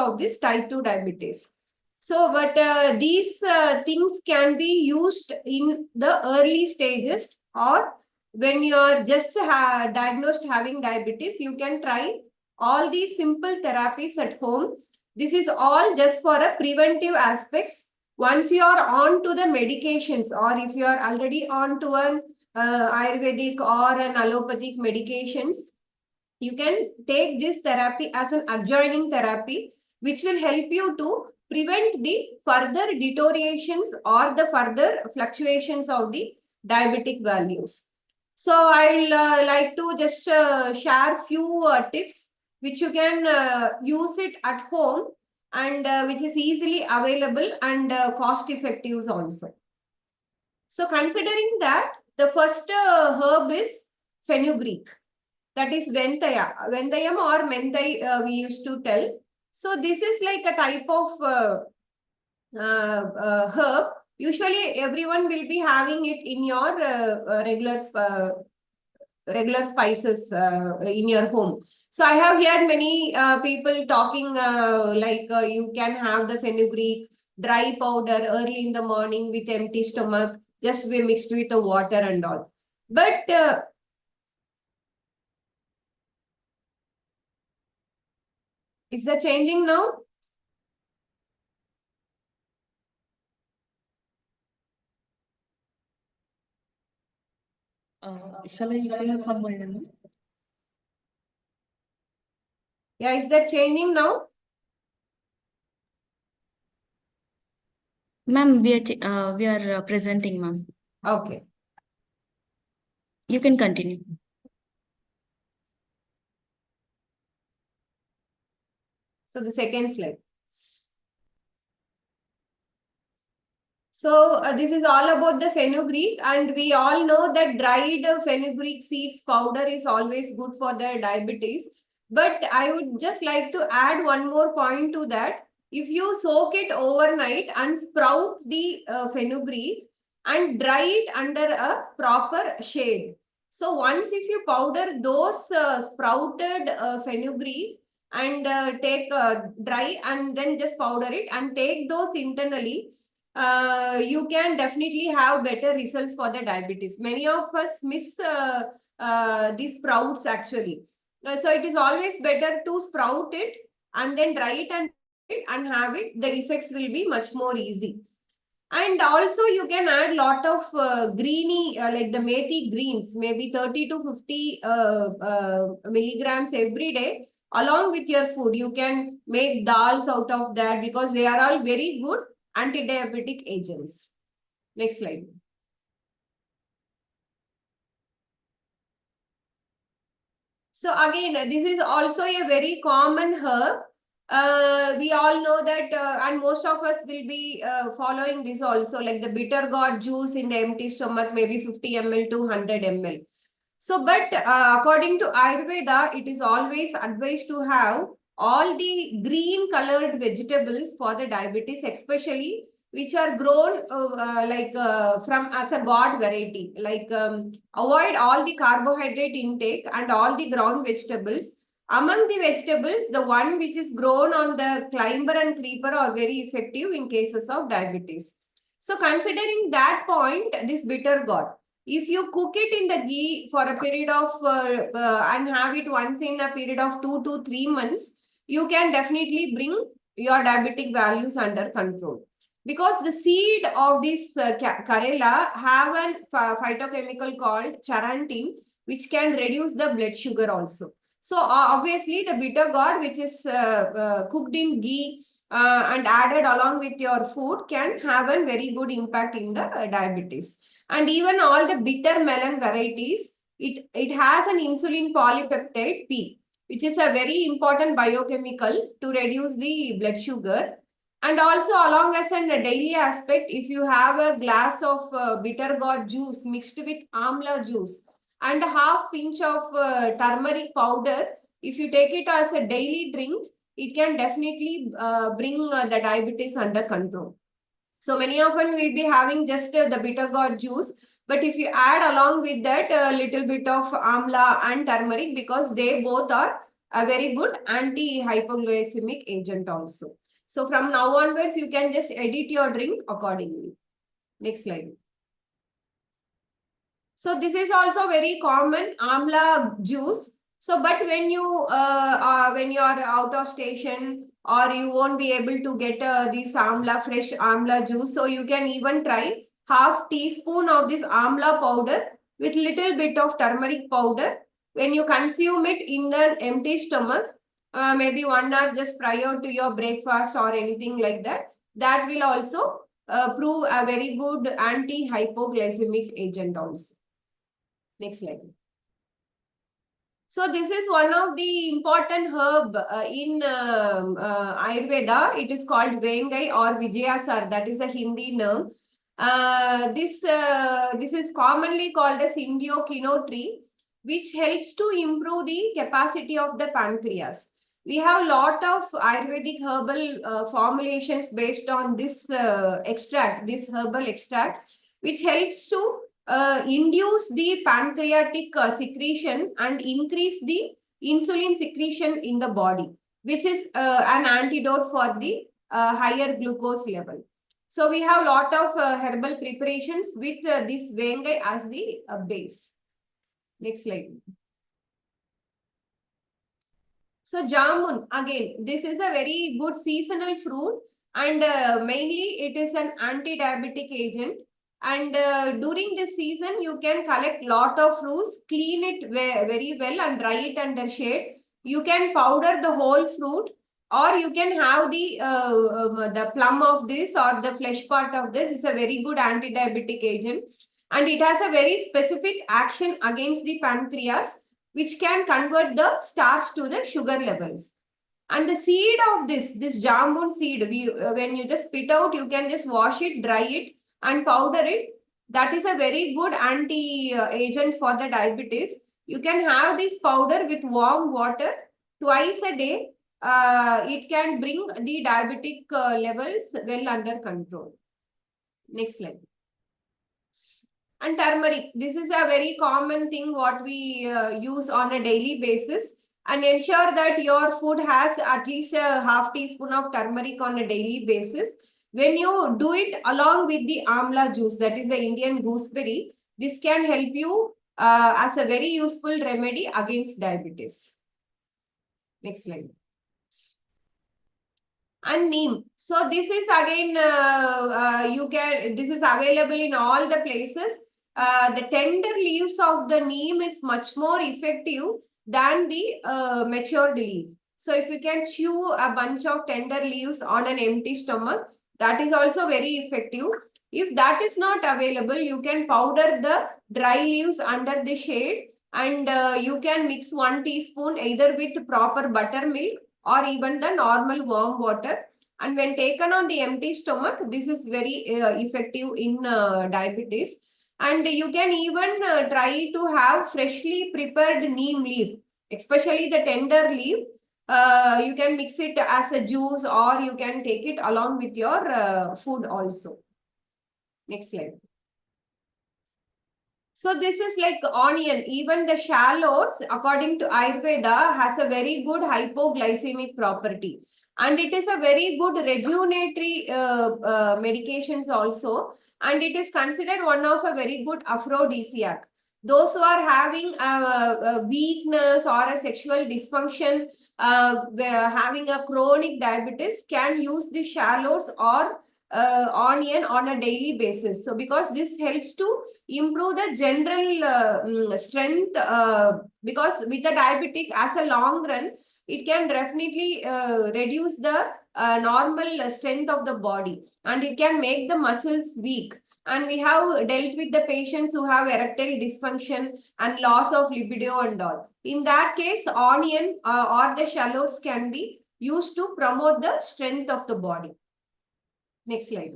of this type 2 diabetes. So, but these things can be used in the early stages, or when you are just diagnosed having diabetes, you can try all these simple therapies at home. This is all just for a preventive aspects. Once you are on to the medications, or if you are already on to an Ayurvedic or an allopathic medications, you can take this therapy as an adjoining therapy, which will help you to prevent the further deteriorations or the further fluctuations of the diabetic values. So I'll like to just share few tips which you can use it at home, and which is easily available and cost effective also. So considering that, the first herb is fenugreek, that is Vendayam or Menthai, we used to tell. So this is like a type of herb. Usually everyone will be having it in your regular spices in your home. So I have heard many people talking you can have the fenugreek dry powder early in the morning with empty stomach, just be mixed with the water and all. But is that changing now? Shall I share from my end? Yeah, is that changing now? Ma'am, we are presenting, ma'am. Okay. You can continue. So the second slide. So this is all about the fenugreek, and we all know that dried fenugreek seeds powder is always good for the diabetes. But I would just like to add one more point to that. If you soak it overnight and sprout the fenugreek and dry it under a proper shade. So once if you powder those sprouted fenugreek and take dry and then just powder it and take those internally, you can definitely have better results for the diabetes. Many of us miss these sprouts actually. So it is always better to sprout it and then dry it and have it. The effects will be much more easy. And also you can add lot of greeny, like the methi greens, maybe 30 to 50 milligrams every day along with your food. You can make dals out of that because they are all very good anti-diabetic agents. Next slide. So again, this is also a very common herb. We all know that, and most of us will be following this also, like the bitter gourd juice in the empty stomach, maybe 50 ml to 100 ml. So, but according to Ayurveda, it is always advised to have all the green colored vegetables for the diabetes, especially which are grown from as a gourd variety. Like avoid all the carbohydrate intake and all the ground vegetables. Among the vegetables, the one which is grown on the climber and creeper are very effective in cases of diabetes. So considering that point, this bitter gourd, if you cook it in the ghee for a period of and have it once in a period of 2 to 3 months, you can definitely bring your diabetic values under control. Because the seed of this Karela have a phytochemical called charantin, which can reduce the blood sugar also. So obviously the bitter gourd, which is cooked in ghee and added along with your food, can have a very good impact in the diabetes. And even all the bitter melon varieties, it has an insulin polypeptide P, which is a very important biochemical to reduce the blood sugar. And also along as a daily aspect, if you have a glass of bitter gourd juice mixed with amla juice and a half pinch of turmeric powder, if you take it as a daily drink, it can definitely bring the diabetes under control. So many of them will be having just the bitter gourd juice. But if you add along with that a little bit of amla and turmeric, because they both are a very good anti-hypoglycemic agent also. So from now onwards, you can just edit your drink accordingly. Next slide. So this is also very common, amla juice. So, but when you are out of station or you won't be able to get this fresh amla juice, so you can even try half teaspoon of this amla powder with little bit of turmeric powder. When you consume it in an empty stomach, maybe 1 hour just prior to your breakfast or anything like that, that will also prove a very good anti-hypoglycemic agent also. Next slide. So this is one of the important herb in Ayurveda. It is called Vengai or Vijayasar. That is a Hindi name. This is commonly called as Indio tree, which helps to improve the capacity of the pancreas. We have a lot of Ayurvedic herbal formulations based on this extract, this herbal extract, which helps to induce the pancreatic secretion and increase the insulin secretion in the body, which is an antidote for the higher glucose level. So we have a lot of herbal preparations with this vengai as the base. Next slide. So jamun, again, this is a very good seasonal fruit, and mainly it is an anti-diabetic agent. And during this season, you can collect lot of fruits, clean it very well and dry it under shade. You can powder the whole fruit, or you can have the plum of this or the flesh part of this. Is a very good anti-diabetic agent, and it has a very specific action against the pancreas, which can convert the starch to the sugar levels. And the seed of this jamun seed, when you just spit out, you can just wash it, dry it, and powder it. That is a very good anti-agent for the diabetes. You can have this powder with warm water twice a day. It can bring the diabetic levels well under control. Next slide. And turmeric, this is a very common thing what we use on a daily basis, and ensure that your food has at least a half teaspoon of turmeric on a daily basis. When you do it along with the amla juice, that is the Indian gooseberry, this can help you as a very useful remedy against diabetes. Next slide. And neem. So this is again, this is available in all the places. The tender leaves of the neem is much more effective than the matured leaf. So if you can chew a bunch of tender leaves on an empty stomach, that is also very effective. If that is not available, you can powder the dry leaves under the shade, and you can mix 1 teaspoon either with proper buttermilk or even the normal warm water. And when taken on the empty stomach, this is very effective in diabetes. And you can even try to have freshly prepared neem leaf, especially the tender leaf. You can mix it as a juice, or you can take it along with your food also. Next slide. So this is like onion. Even the shallots, according to Ayurveda, has a very good hypoglycemic property. And it is a very good rejuvenatory medications also. And it is considered one of a very good aphrodisiac. Those who are having a weakness or a sexual dysfunction, having a chronic diabetes, can use the shallots or onion on a daily basis. So because this helps to improve the general strength, because with the diabetic, as a long run, it can definitely reduce the normal strength of the body, and it can make the muscles weak. And we have dealt with the patients who have erectile dysfunction and loss of libido and all. In that case, onion or the shallots can be used to promote the strength of the body. Next slide.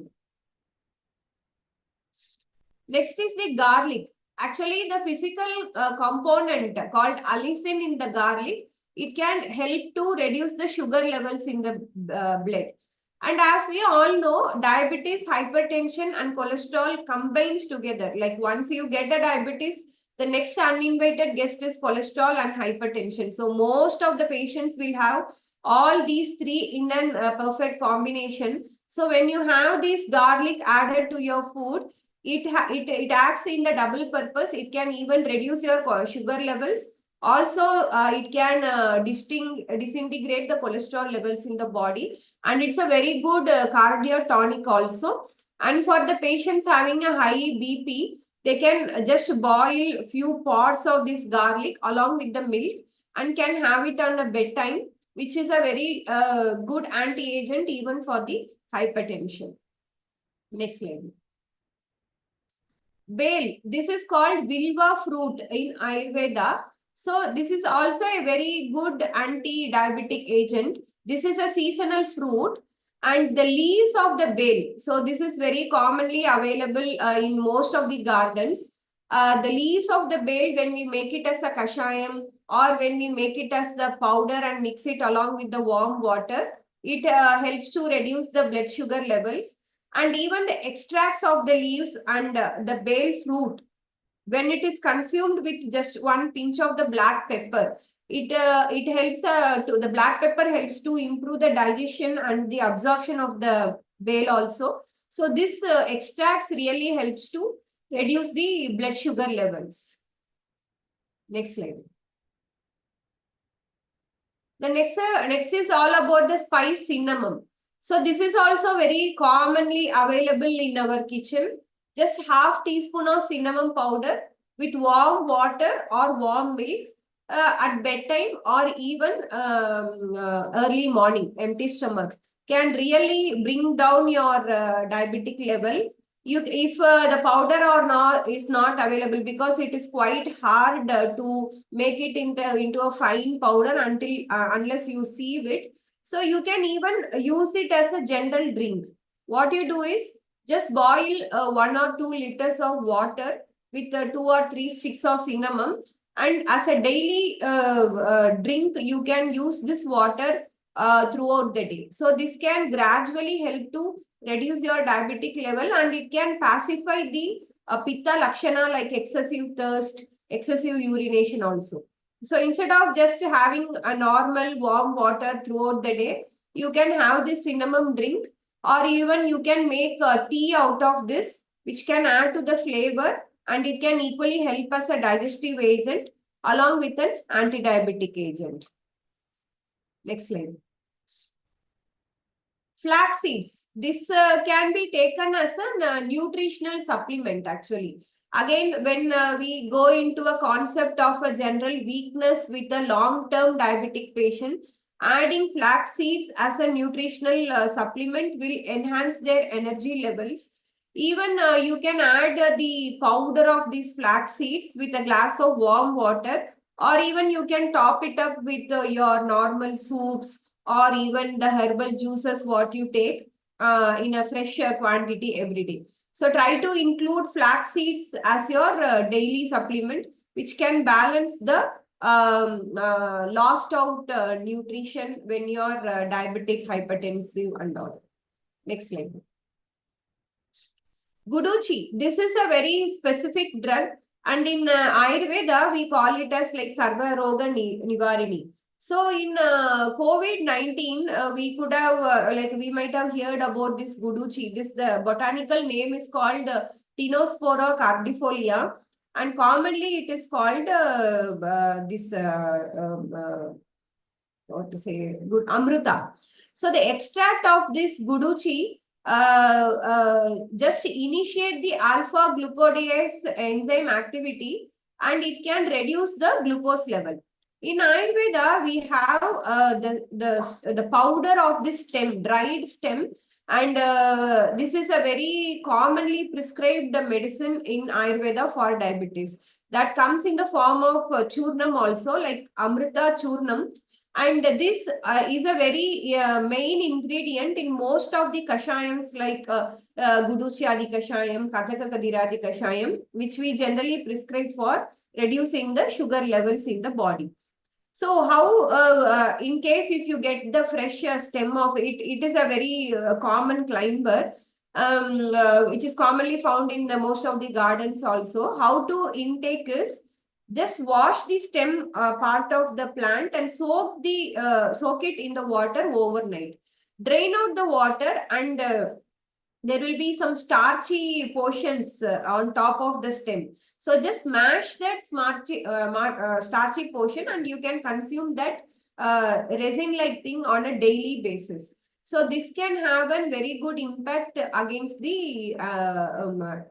Next is the garlic. Actually, the physical component called allicin in the garlic, it can help to reduce the sugar levels in the blood. And as we all know, diabetes, hypertension, and cholesterol combines together. Like once you get a diabetes, The next uninvited guest is cholesterol and hypertension. So most of the patients will have all these three in a perfect combination. So when you have this garlic added to your food, it acts in the double purpose. It can even reduce your sugar levels. Also, it can disintegrate the cholesterol levels in the body, and it's a very good cardio tonic also. And for the patients having a high BP, they can just boil few pots of this garlic along with the milk and can have it on a bedtime, which is a very good anti-agent even for the hypertension. Next slide. Bale, this is called Vilva fruit in Ayurveda. So this is also a very good anti-diabetic agent. This is a seasonal fruit and the leaves of the bale. So this is very commonly available in most of the gardens. The leaves of the bale, when we make it as a kashayam or when we make it as the powder and mix it along with the warm water, it helps to reduce the blood sugar levels. And even the extracts of the leaves and the bale fruit, when it is consumed with just one pinch of the black pepper, it helps to the black pepper helps to improve the digestion and the absorption of the bale also. So this extracts really helps to reduce the blood sugar levels. Next slide. The next is all about the spice cinnamon. So this is also very commonly available in our kitchen. Just half teaspoon of cinnamon powder with warm water or warm milk at bedtime or even early morning, empty stomach, can really bring down your diabetic level. If the powder or not is not available, because it is quite hard to make it into a fine powder unless you sieve it. So you can even use it as a general drink. What you do is just boil 1 or 2 liters of water with 2 or 3 sticks of cinnamon, and as a daily drink, you can use this water throughout the day. So this can gradually help to reduce your diabetic level, and it can pacify the pitta lakshana like excessive thirst, excessive urination also. So instead of just having a normal warm water throughout the day, you can have this cinnamon drink, or even you can make a tea out of this, which can add to the flavor, and it can equally help as a digestive agent along with an anti-diabetic agent. Next slide. Flax seeds. This can be taken as a nutritional supplement actually. Again, when we go into a concept of a general weakness with a long-term diabetic patient, adding flax seeds as a nutritional supplement will enhance their energy levels. Even you can add the powder of these flax seeds with a glass of warm water, or even you can top it up with your normal soups or even the herbal juices what you take in a fresh quantity every day. So try to include flax seeds as your daily supplement, which can balance the lost out nutrition when you're diabetic, hypertensive and all. Next slide. Guduchi. This is a very specific drug, and in Ayurveda we call it as like Sarva Roga Nivarini. So in COVID-19, we could have we might have heard about this Guduchi. The botanical name is called Tinospora cardifolia, and commonly it is called what to say, good Amruta. So the extract of this Guduchi just initiate the alpha glucosidase enzyme activity, and it can reduce the glucose level. In Ayurveda, we have the powder of this stem, dried stem, and this is a very commonly prescribed medicine in Ayurveda for diabetes. That comes in the form of churnam also, like Amrita churnam. And this is a very main ingredient in most of the kashayams like Guduchyadi kashayam, Kathaka Kadiradi kashayam, which we generally prescribe for reducing the sugar levels in the body. So how, in case if you get the fresh stem of it, it is a very common climber, which is commonly found in most of the gardens also. How to intake is, just wash the stem part of the plant and soak it in the water overnight. Drain out the water, and there will be some starchy portions on top of the stem. So just mash that starchy portion, and you can consume that resin-like thing on a daily basis. So this can have a very good impact against the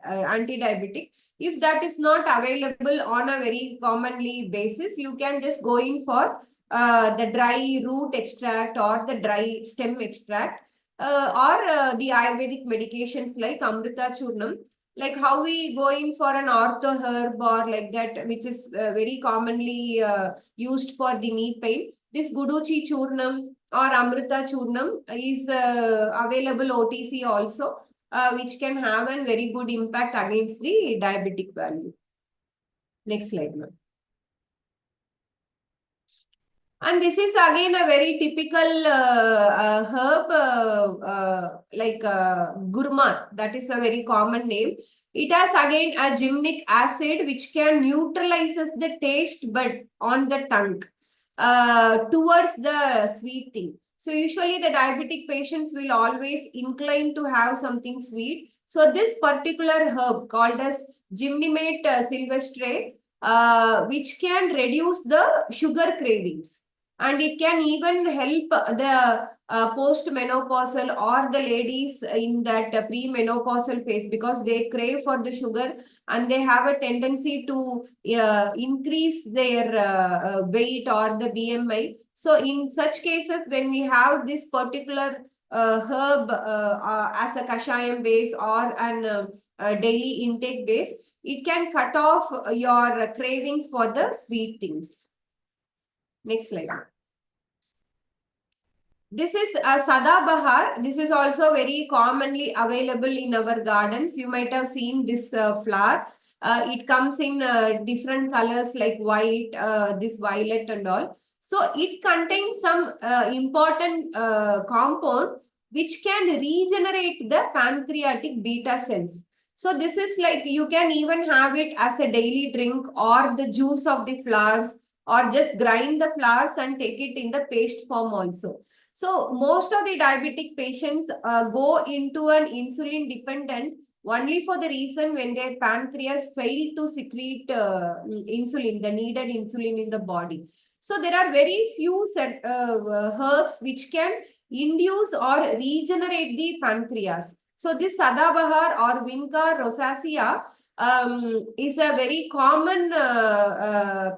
anti-diabetic. If that is not available on a very commonly basis, you can just go in for the dry root extract or the dry stem extract, or the Ayurvedic medications like Amrita Churnam, like how we go in for an ortho herb or like that, which is very commonly used for the knee pain. This Guduchi Churnam or Amrita Churnam is available OTC also, which can have a very good impact against the diabetic value. Next slide, ma'am. And this is again a very typical herb, like gurmat. That is a very common name. It has again a gymnic acid which can neutralizes the taste bud on the tongue towards the sweet thing. So usually the diabetic patients will always incline to have something sweet. So this particular herb called as Gymnimate sylvestre, which can reduce the sugar cravings, and it can even help the postmenopausal or the ladies in that premenopausal phase, because they crave for the sugar and they have a tendency to increase their weight or the BMI. So in such cases, when we have this particular herb as a kashayam base or an daily intake base, it can cut off your cravings for the sweet things. Next slide. This is a Sadabahar. This is also very commonly available in our gardens. You might have seen this flower. It comes in different colors like white, this violet and all. So it contains some important compound which can regenerate the pancreatic beta cells. So this is like you can even have it as a daily drink or the juice of the flowers, or just grind the flowers and take it in the paste form also. So most of the diabetic patients go into an insulin dependent only for the reason when their pancreas fail to secrete insulin, the needed insulin in the body. So there are very few herbs which can induce or regenerate the pancreas. So this Sadabahar or Vinca rosacea is a very common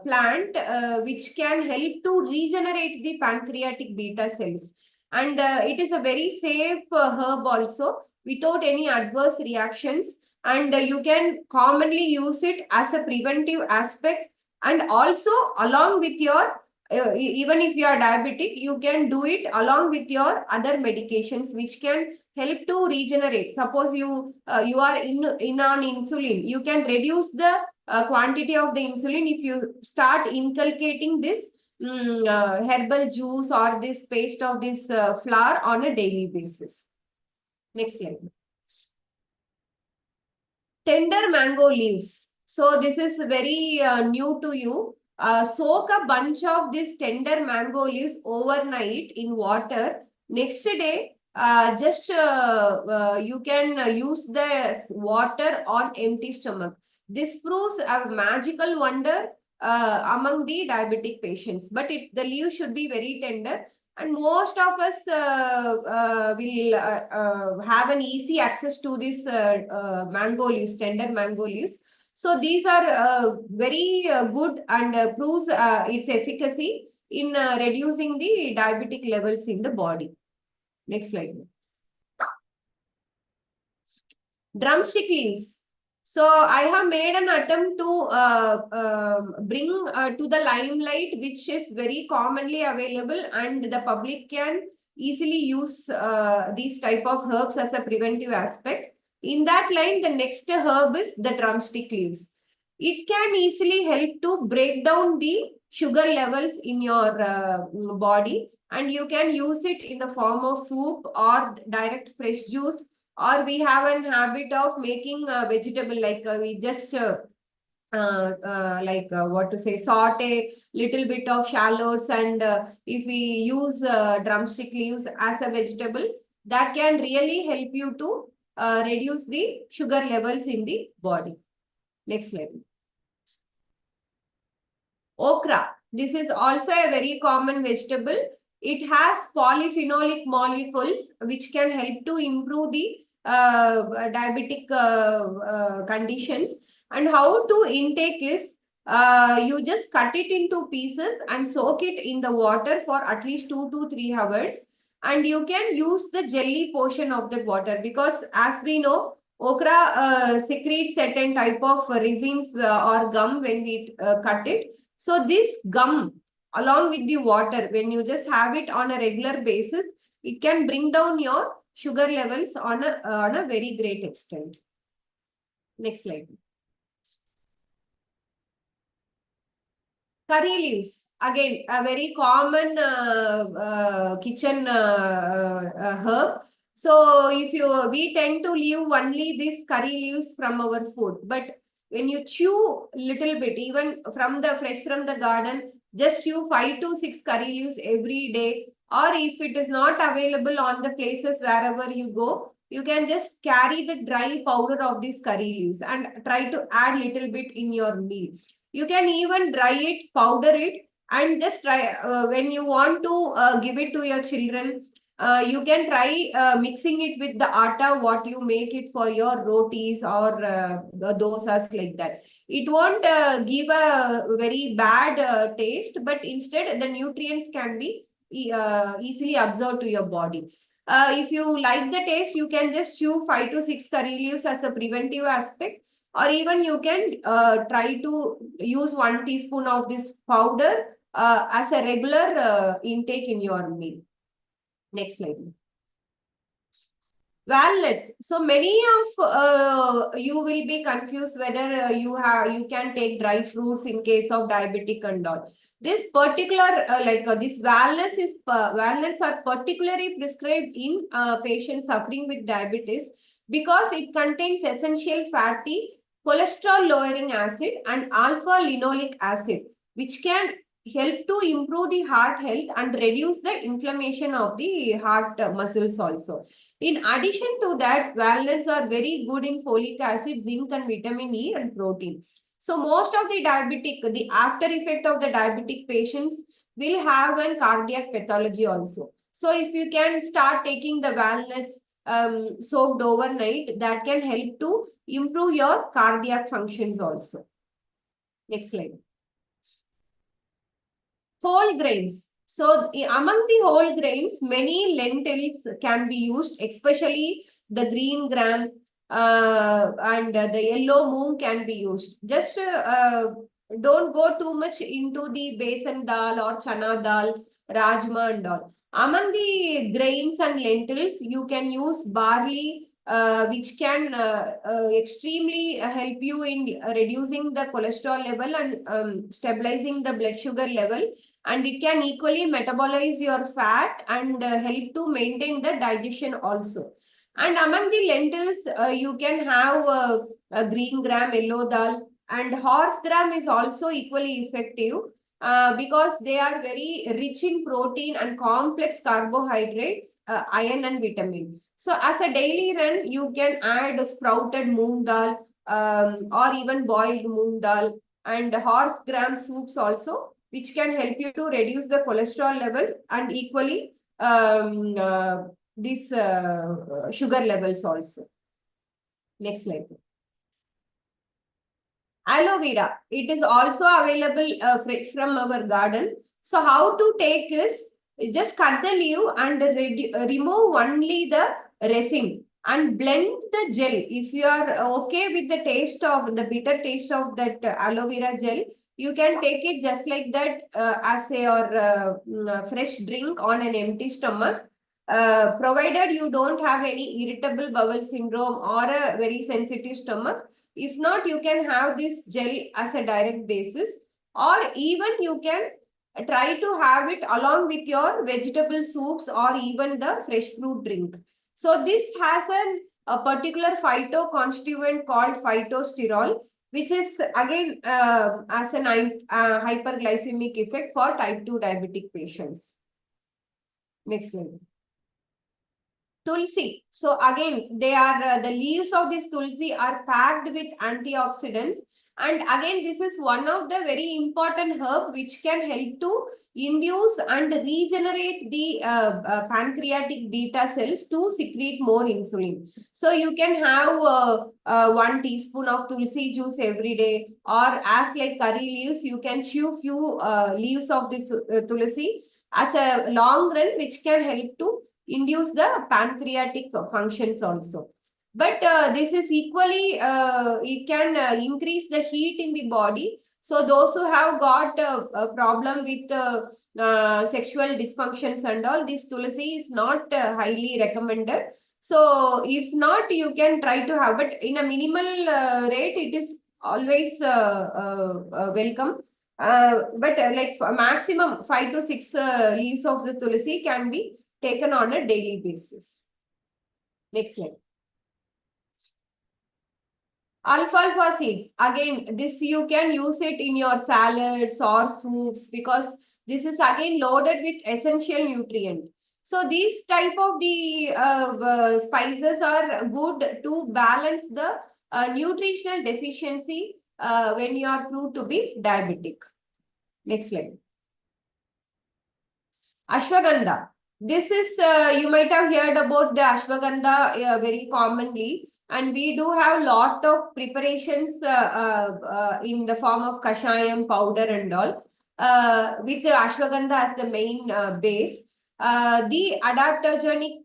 plant which can help to regenerate the pancreatic beta cells. And it is a very safe herb also, without any adverse reactions. And you can commonly use it as a preventive aspect. And also along with your, even if you are diabetic, you can do it along with your other medications which can help to regenerate. Suppose you are in on insulin, you can reduce the quantity of the insulin if you start inculcating this herbal juice or this paste of this flower on a daily basis. Next slide. Tender mango leaves. So this is very new to you. Soak a bunch of this tender mango leaves overnight in water. Next day, you can use the water on empty stomach. This proves a magical wonder among the diabetic patients. But the leaves should be very tender. And most of us will have an easy access to this mango leaves, tender mango leaves. So these are very good and proves its efficacy in reducing the diabetic levels in the body. Next slide. Drumstick leaves. So I have made an attempt to bring to the limelight, which is very commonly available and the public can easily use these type of herbs as a preventive aspect. In that line, the next herb is the drumstick leaves. It can easily help to break down the sugar levels in your body, and you can use it in the form of soup or direct fresh juice, or we have an habit of making a vegetable, like we just what to say, saute little bit of shallots, and if we use drumstick leaves as a vegetable, that can really help you to reduce the sugar levels in the body. Next slide. Okra. This is also a very common vegetable. It has polyphenolic molecules which can help to improve the diabetic conditions. And how to intake is, you just cut it into pieces and soak it in the water for at least 2 to 3 hours. And you can use the jelly portion of the water, because as we know, okra secretes certain type of resins or gum when we cut it. So this gum, along with the water, when you just have it on a regular basis, it can bring down your sugar levels on a very great extent. Next slide. Curry leaves, again, a very common kitchen herb. So we tend to leave only these curry leaves from our food. But when you chew little bit, even fresh from the garden, just chew 5 to 6 curry leaves every day. Or if it is not available on the places wherever you go, you can just carry the dry powder of these curry leaves and try to add little bit in your meal. You can even dry it, powder it, and just try when you want to give it to your children. You can try mixing it with the atta, what you make it for your rotis or the dosas, like that. It won't give a very bad taste, but instead the nutrients can be easily absorbed to your body. If you like the taste, you can just chew 5 to 6 curry leaves as a preventive aspect, or even you can try to use 1 teaspoon of this powder as a regular intake in your meal. Next slide. Walnuts. So many of you will be confused whether you can take dry fruits in case of diabetic and all. This particular this walnuts are particularly prescribed in patients suffering with diabetes, because it contains essential fatty cholesterol lowering acid and alpha linoleic acid, which can help to improve the heart health and reduce the inflammation of the heart muscles also. In addition to that, walnuts are very good in folic acid, zinc, and vitamin E and protein. So most of the after effect of the diabetic patients will have a cardiac pathology also. So if you can start taking the walnuts soaked overnight, that can help to improve your cardiac functions also. Next slide. Whole grains. So among the whole grains, many lentils can be used, especially the green gram and the yellow moong can be used. Just don't go too much into the besan dal or chana dal, rajma and all. Among the grains and lentils, you can use barley, which can extremely help you in reducing the cholesterol level and stabilizing the blood sugar level, and it can equally metabolize your fat and help to maintain the digestion also. And among the lentils, you can have a green gram, yellow dal, and horse gram is also equally effective because they are very rich in protein and complex carbohydrates, iron and vitamin. So as a daily run, you can add sprouted moong dal or even boiled moong dal and horse gram soups also, which can help you to reduce the cholesterol level and equally these sugar levels also. Next slide. Aloe vera. It is also available fresh from our garden. So how to take is, just cut the leaf and remove only the resin and blend the gel. If you are okay with the taste of the bitter taste of that aloe vera gel, you can take it just like that as a fresh drink on an empty stomach. Provided you don't have any irritable bowel syndrome or a very sensitive stomach. If not, you can have this gel as a direct basis, or even you can try to have it along with your vegetable soups or even the fresh fruit drink. So this has a particular phytoconstituent called phytosterol, which is again as an hyperglycemic effect for type 2 diabetic patients. Next slide. Tulsi. So again, they are the leaves of this tulsi are packed with antioxidants. And again, this is one of the very important herb which can help to induce and regenerate the pancreatic beta cells to secrete more insulin. So you can have 1 teaspoon of tulsi juice every day, or as like curry leaves, you can chew few leaves of this tulsi as a long run, which can help to induce the pancreatic functions also. But this is equally, it can increase the heat in the body. So those who have got a problem with sexual dysfunctions and all, this tulsi is not highly recommended. So if not, you can try to have, but in a minimal rate, it is always welcome. But like maximum 5 to 6 leaves of the tulsi can be taken on a daily basis. Next slide. Alfalfa seeds. Again, this you can use it in your salads or soups because this is again loaded with essential nutrient. So these type of the spices are good to balance the nutritional deficiency when you are proved to be diabetic. Next slide. Ashwagandha. This is, you might have heard about the ashwagandha very commonly. And we do have lot of preparations in the form of kashayam powder and all. With the ashwagandha as the main base. The adaptogenic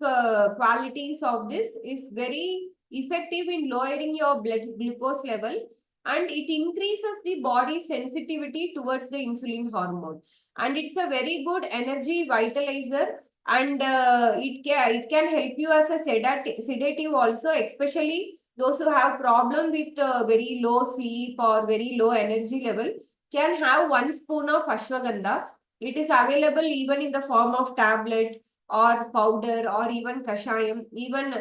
qualities of this is very effective in lowering your blood glucose level. And it increases the body sensitivity towards the insulin hormone. And it's a very good energy vitalizer, and it can help you as a sedative also, especially those who have problem with very low sleep or very low energy level can have 1 spoon of ashwagandha. It is available even in the form of tablet or powder or even kashayam. Even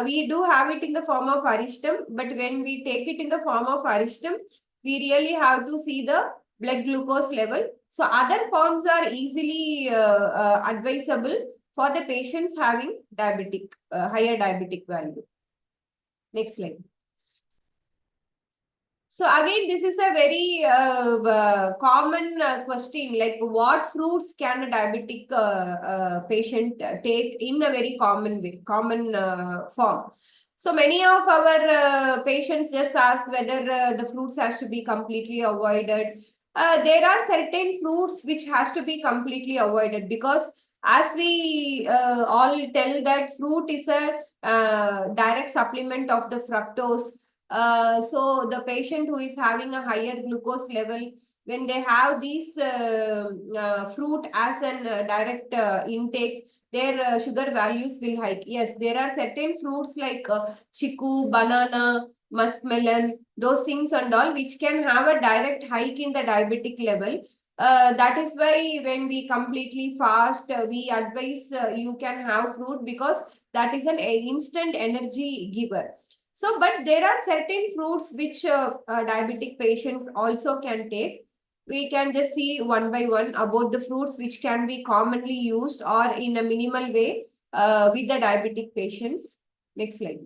we do have it in the form of arishtam, but when we take it in the form of arishtam, we really have to see the blood glucose level. So other forms are easily advisable for the patients having diabetic, higher diabetic value. Next slide. So again, this is a very common question, like what fruits can a diabetic patient take in a very common way, common form. So many of our patients just ask whether the fruits has to be completely avoided. There are certain fruits which has to be completely avoided because as we all tell that fruit is a direct supplement of the fructose. So the patient who is having a higher glucose level, when they have these fruit as an direct intake, their sugar values will hike. Yes, there are certain fruits like chiku, banana, muskmelon, those things and all, which can have a direct hike in the diabetic level. That is why when we completely fast, we advise you can have fruit because that is an instant energy giver. So, but there are certain fruits which diabetic patients also can take. We can just see one by one about the fruits which can be commonly used or in a minimal way with the diabetic patients. Next slide.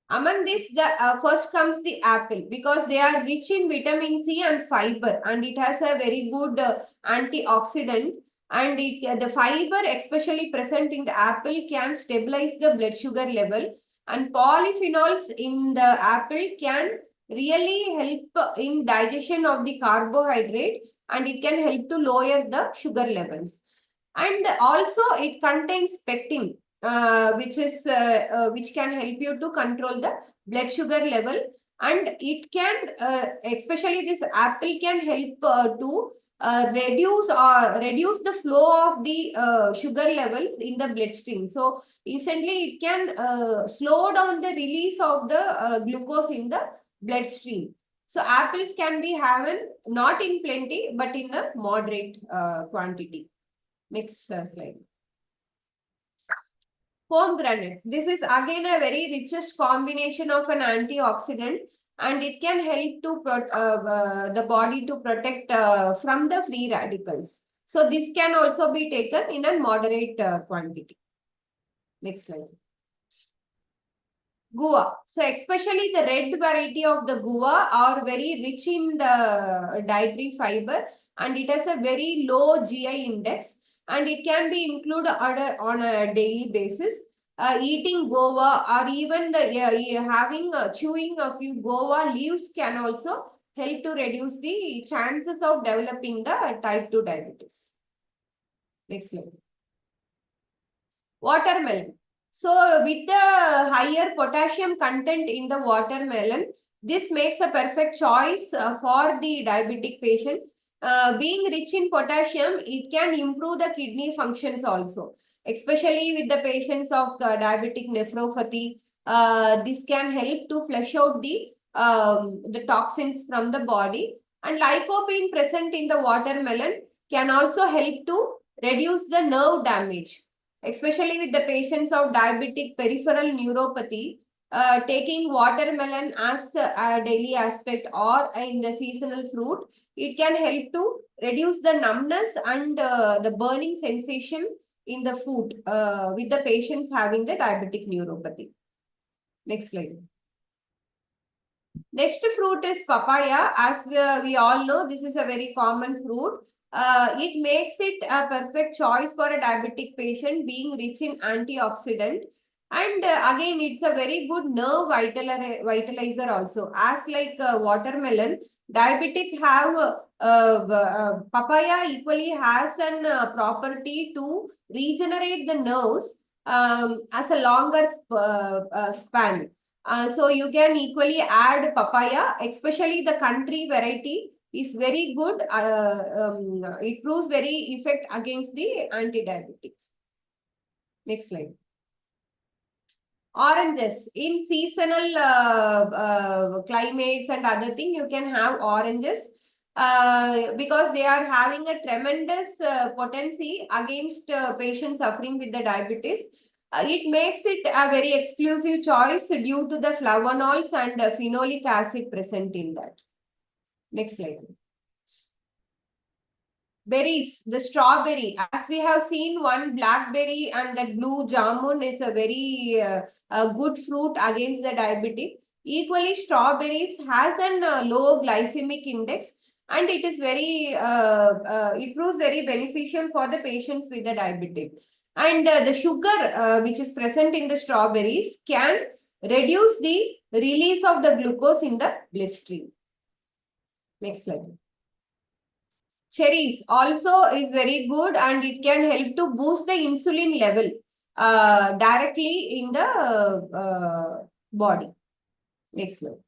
Among this, the first comes the apple because they are rich in vitamin C and fiber, and it has a very good antioxidant. And the fiber, especially present in the apple, can stabilize the blood sugar level. And polyphenols in the apple can really help in digestion of the carbohydrate, and it can help to lower the sugar levels. And also, it contains pectin, which can help you to control the blood sugar level, and it can especially this apple can help to reduce the flow of the sugar levels in the bloodstream. So instantly it can slow down the release of the glucose in the bloodstream. So apples can be having not in plenty but in a moderate quantity. Next slide. Pomegranate. This is again a very richest combination of an antioxidant, and it can help to the body to protect from the free radicals. So this can also be taken in a moderate quantity. Next slide. Guava. So especially the red variety of the guava are very rich in the dietary fiber, and it has a very low GI index, and it can be included on a daily basis. Eating guava or even having chewing a few guava leaves can also help to reduce the chances of developing the type 2 diabetes. Next slide. Watermelon. So with the higher potassium content in the watermelon, this makes a perfect choice for the diabetic patient. Being rich in potassium, it can improve the kidney functions also, especially with the patients of diabetic nephropathy. This can help to flush out the toxins from the body. And lycopene present in the watermelon can also help to reduce the nerve damage, especially with the patients of diabetic peripheral neuropathy. Taking watermelon as a daily aspect or in the seasonal fruit, it can help to reduce the numbness and the burning sensation in the foot with the patients having the diabetic neuropathy. Next slide. Next fruit is papaya. As we all know, this is a very common fruit. It makes it a perfect choice for a diabetic patient, being rich in antioxidant. And again, it's a very good nerve vitalizer also. As like watermelon, diabetic have papaya equally has an property to regenerate the nerves as a longer span. So you can equally add papaya, especially the country variety is very good. It proves very effect against the anti-diabetic. Next slide. Oranges. In seasonal climates and other thing, you can have oranges because they are having a tremendous potency against patients suffering with the diabetes. It makes it a very exclusive choice due to the flavonols and phenolic acid present in that. Next slide. Berries, the strawberry, as we have seen, one blackberry and that blue jamun is a very good fruit against the diabetic. Equally, strawberries has an low glycemic index, and it is very, it proves very beneficial for the patients with the diabetic. And the sugar which is present in the strawberries can reduce the release of the glucose in the bloodstream. Next slide. Cherries also is very good, and it can help to boost the insulin level directly in the body. Next slide.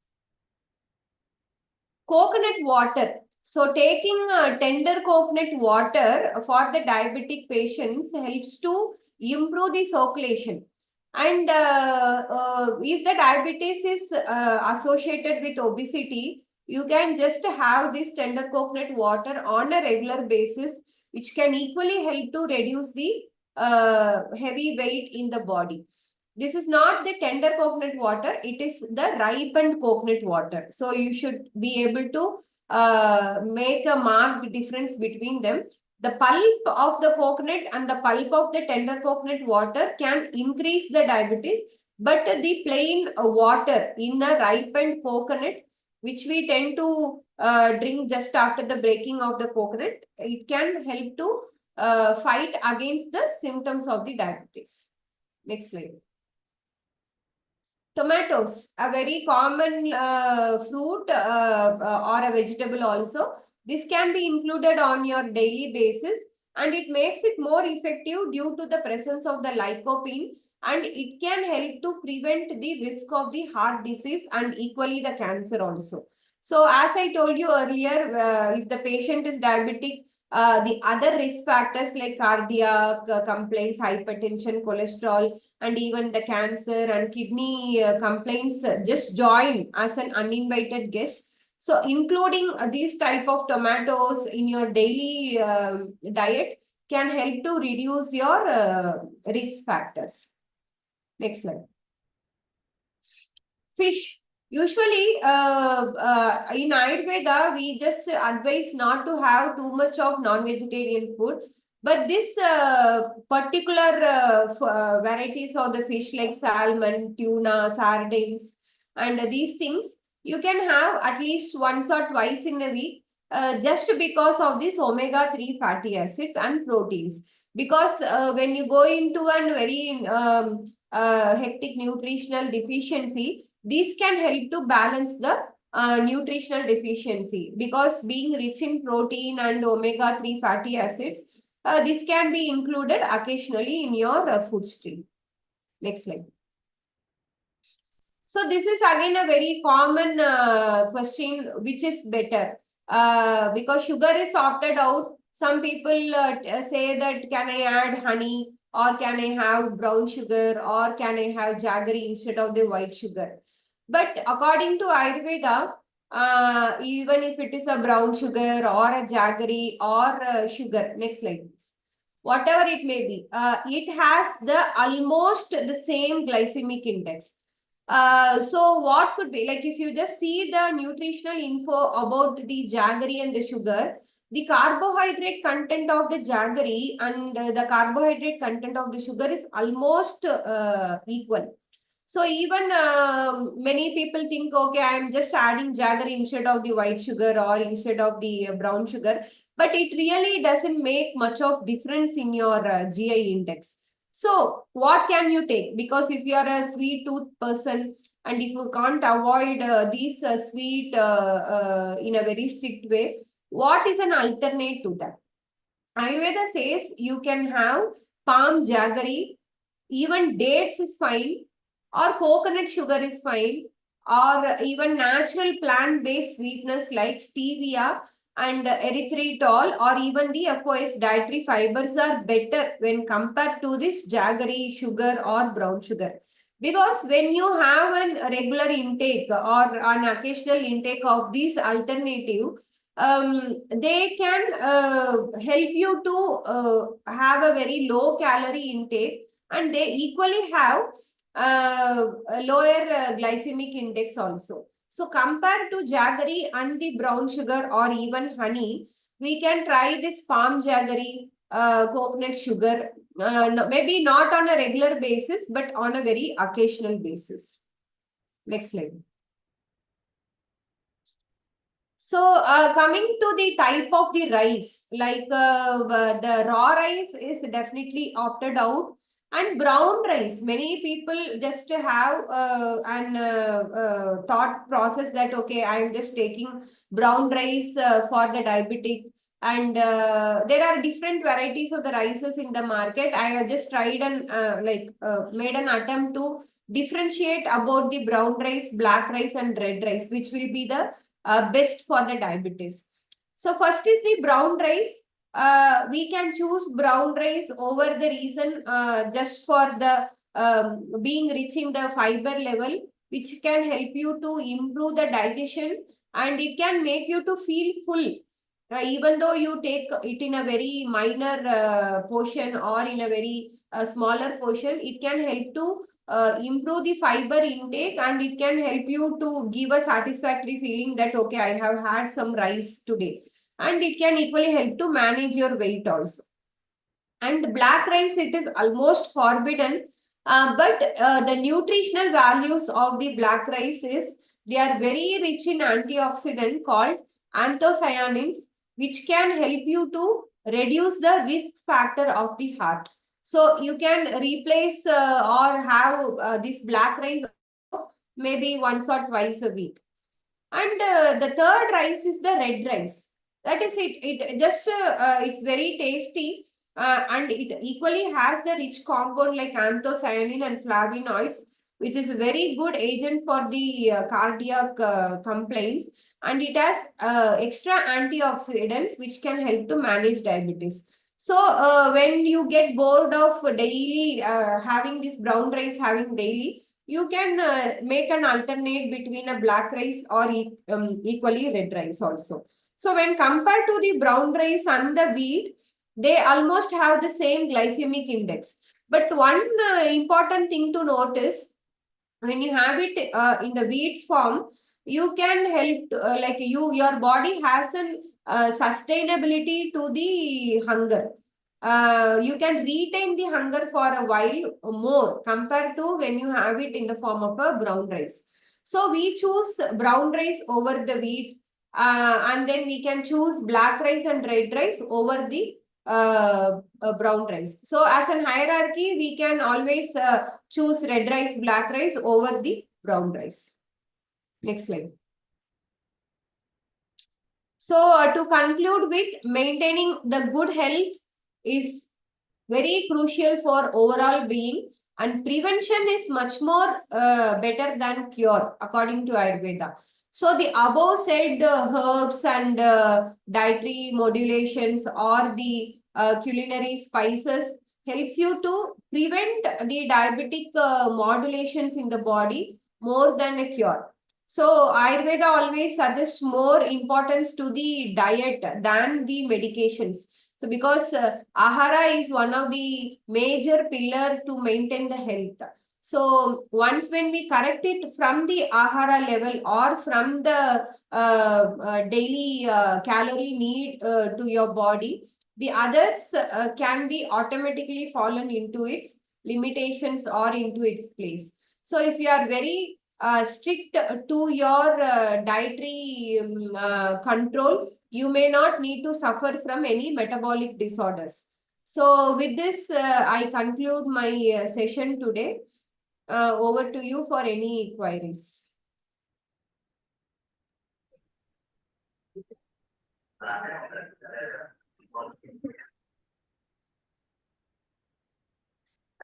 Coconut water. So taking tender coconut water for the diabetic patients helps to improve the circulation. And if the diabetes is associated with obesity, you can just have this tender coconut water on a regular basis, which can equally help to reduce the heavy weight in the body. This is not the tender coconut water, it is the ripened coconut water. So you should be able to make a marked difference between them. The pulp of the coconut and the pulp of the tender coconut water can increase the diabetes, but the plain water in a ripened coconut, which we tend to drink just after the breaking of the coconut, it can help to fight against the symptoms of the diabetes. Next slide. Tomatoes, a very common fruit or a vegetable also. This can be included on your daily basis, and it makes it more effective due to the presence of the lycopene, and it can help to prevent the risk of the heart disease and equally the cancer also. So as I told you earlier, if the patient is diabetic, the other risk factors like cardiac complaints, hypertension, cholesterol, and even the cancer and kidney complaints just join as an uninvited guest. So including these type of tomatoes in your daily diet can help to reduce your risk factors. Next slide. Fish. Usually, in Ayurveda, we just advise not to have too much of non-vegetarian food. But this particular varieties of the fish like salmon, tuna, sardines, and these things, you can have at least once or twice in a week, just because of this omega-3 fatty acids and proteins. Because when you go into a very hectic nutritional deficiency, these can help to balance the nutritional deficiency, because being rich in protein and omega-3 fatty acids, this can be included occasionally in your food stream. Next slide. So this is again a very common question, which is better? Because sugar is opted out. Some people say that can I add honey, or can I have brown sugar, or can I have jaggery instead of the white sugar? But according to Ayurveda, even if it is a brown sugar or a jaggery or sugar, next slide please, whatever it may be, it has the almost the same glycemic index. So what could be, like, if you just see the nutritional info about the jaggery and the sugar, the carbohydrate content of the jaggery and the carbohydrate content of the sugar is almost equal. So even many people think, okay, I'm just adding jaggery instead of the white sugar or instead of the brown sugar, but it really doesn't make much of difference in your GI index. So what can you take? Because if you are a sweet tooth person and if you can't avoid these sweet in a very strict way, what is an alternate to that? Ayurveda says you can have palm jaggery, even dates is fine, or coconut sugar is fine, or even natural plant-based sweetness like stevia and erythritol, or even the FOS dietary fibers are better when compared to this jaggery sugar or brown sugar. Because when you have a regular intake or an occasional intake of these alternative, they can help you to have a very low calorie intake, and they equally have a lower glycemic index also. So compared to jaggery and the brown sugar or even honey, we can try this palm jaggery, coconut sugar, maybe not on a regular basis, but on a very occasional basis. Next slide. So coming to the type of the rice, like the raw rice is definitely opted out, and brown rice, many people just have an thought process that, okay, I am just taking brown rice for the diabetic, and there are different varieties of the rices in the market. I have just tried and made an attempt to differentiate about the brown rice, black rice and red rice, which will be the best for the diabetes. So first is the brown rice. We can choose brown rice over the reason just for the being rich in the fiber level, which can help you to improve the digestion, and it can make you to feel full. Even though you take it in a very minor portion or in a very smaller portion, it can help to improve the fiber intake, and it can help you to give a satisfactory feeling that, okay, I have had some rice today. And it can equally help to manage your weight also. And black rice, it is almost forbidden. But the nutritional values of the black rice is, they are very rich in antioxidant called anthocyanins, which can help you to reduce the risk factor of the heart. So you can replace or have this black rice maybe once or twice a week. And the third rice is the red rice. That is it. It just it's very tasty, and it equally has the rich compound like anthocyanin and flavonoids, which is a very good agent for the cardiac complaints, and it has extra antioxidants which can help to manage diabetes. So when you get bored of daily having this brown rice having daily, you can make an alternate between a black rice or equally red rice also. So when compared to the brown rice and the wheat, they almost have the same glycemic index. But one important thing to notice, when you have it in the wheat form, you can help like your body has an sustainability to the hunger. You can retain the hunger for a while more compared to when you have it in the form of a brown rice. So we choose brown rice over the wheat, and then we can choose black rice and red rice over the brown rice. So as an hierarchy, we can always choose red rice, black rice over the brown rice. Next slide. So to conclude with, maintaining the good health is very crucial for overall being, and prevention is much more better than cure according to Ayurveda. So the above said herbs and dietary modulations or the culinary spices helps you to prevent the diabetic modulations in the body more than a cure. So Ayurveda always suggests more importance to the diet than the medications. So because ahara is one of the major pillar to maintain the health. So once when we correct it from the ahara level or from the daily calorie need to your body, the others can be automatically fallen into its limitations or into its place. So if you are very strict to your dietary control, you may not need to suffer from any metabolic disorders. So with this, I conclude my session today. Over to you for any queries.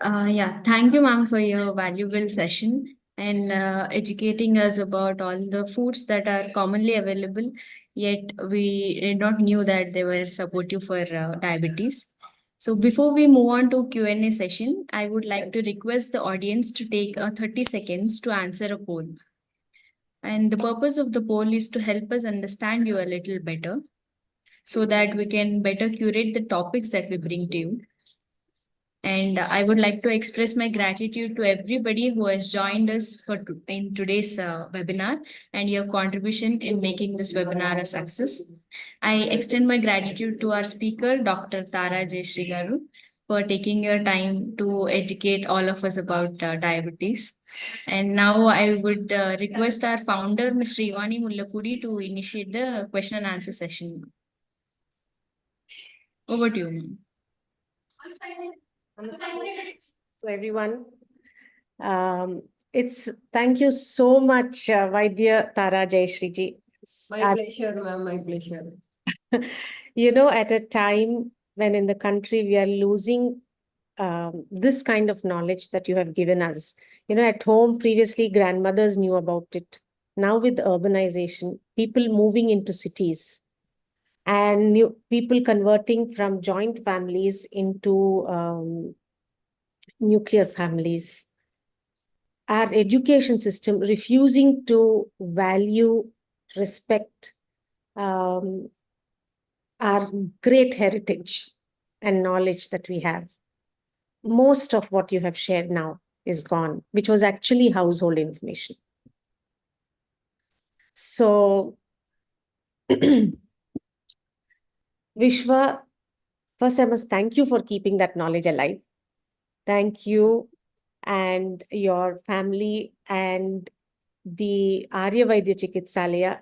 Yeah, thank you, ma'am, for your valuable session and educating us about all the foods that are commonly available, yet we did not knew that they were supportive for diabetes. So before we move on to Q&A session, I would like to request the audience to take 30 seconds to answer a poll. And the purpose of the poll is to help us understand you a little better so that we can better curate the topics that we bring to you. And I would like to express my gratitude to everybody who has joined us in today's webinar and your contribution in making this webinar a success. I extend my gratitude to our speaker, Dr. Tara Jayashree Garu, for taking your time to educate all of us about diabetes. And now I would request our founder, Ms. Srivani Mullapudi, to initiate the question and answer session. Over to you, ma'am. To everyone. Thank you so much, Vaidya Tara Jayashriji. My pleasure, ma'am. My pleasure. You know, at a time when in the country we are losing this kind of knowledge that you have given us. You know, at home, previously grandmothers knew about it. Now with urbanization, people moving into cities and people converting from joint families into nuclear families. Our education system refusing to value, respect our great heritage and knowledge that we have. Most of what you have shared now is gone, which was actually household information. So, Vishwa, first I must thank you for keeping that knowledge alive. Thank you and your family and the Arya Vaidya Chikitsalaya